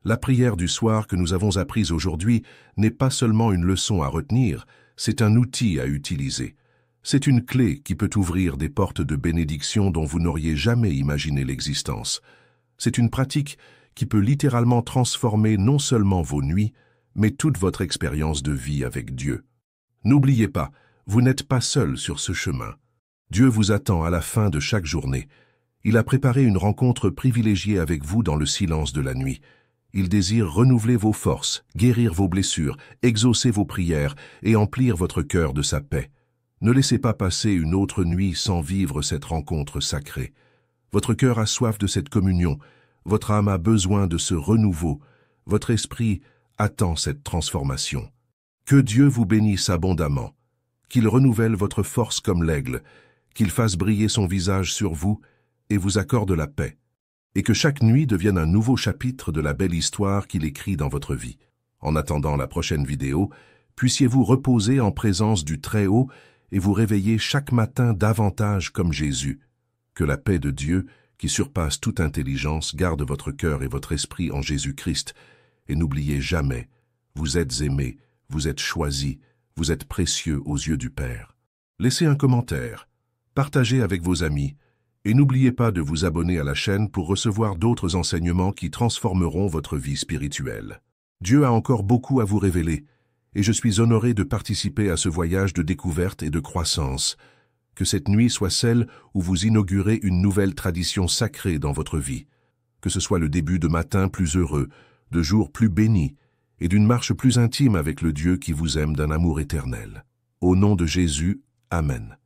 La prière du soir que nous avons apprise aujourd'hui n'est pas seulement une leçon à retenir, c'est un outil à utiliser. C'est une clé qui peut ouvrir des portes de bénédiction dont vous n'auriez jamais imaginé l'existence. C'est une pratique qui peut littéralement transformer non seulement vos nuits, mais toute votre expérience de vie avec Dieu. N'oubliez pas, vous n'êtes pas seul sur ce chemin. Dieu vous attend à la fin de chaque journée. Il a préparé une rencontre privilégiée avec vous dans le silence de la nuit. Il désire renouveler vos forces, guérir vos blessures, exaucer vos prières et emplir votre cœur de sa paix. Ne laissez pas passer une autre nuit sans vivre cette rencontre sacrée. Votre cœur a soif de cette communion, votre âme a besoin de ce renouveau, votre esprit attend cette transformation. Que Dieu vous bénisse abondamment, qu'il renouvelle votre force comme l'aigle, qu'il fasse briller son visage sur vous et vous accorde la paix, et que chaque nuit devienne un nouveau chapitre de la belle histoire qu'il écrit dans votre vie. En attendant la prochaine vidéo, puissiez-vous reposer en présence du Très-Haut et vous réveiller chaque matin davantage comme Jésus. Que la paix de Dieu, qui surpasse toute intelligence, garde votre cœur et votre esprit en Jésus-Christ. Et n'oubliez jamais, vous êtes aimés, vous êtes choisis, vous êtes précieux aux yeux du Père. Laissez un commentaire, partagez avec vos amis, et n'oubliez pas de vous abonner à la chaîne pour recevoir d'autres enseignements qui transformeront votre vie spirituelle. Dieu a encore beaucoup à vous révéler, et je suis honoré de participer à ce voyage de découverte et de croissance. Que cette nuit soit celle où vous inaugurez une nouvelle tradition sacrée dans votre vie. Que ce soit le début de matins plus heureux, de jours plus bénis, et d'une marche plus intime avec le Dieu qui vous aime d'un amour éternel. Au nom de Jésus, Amen.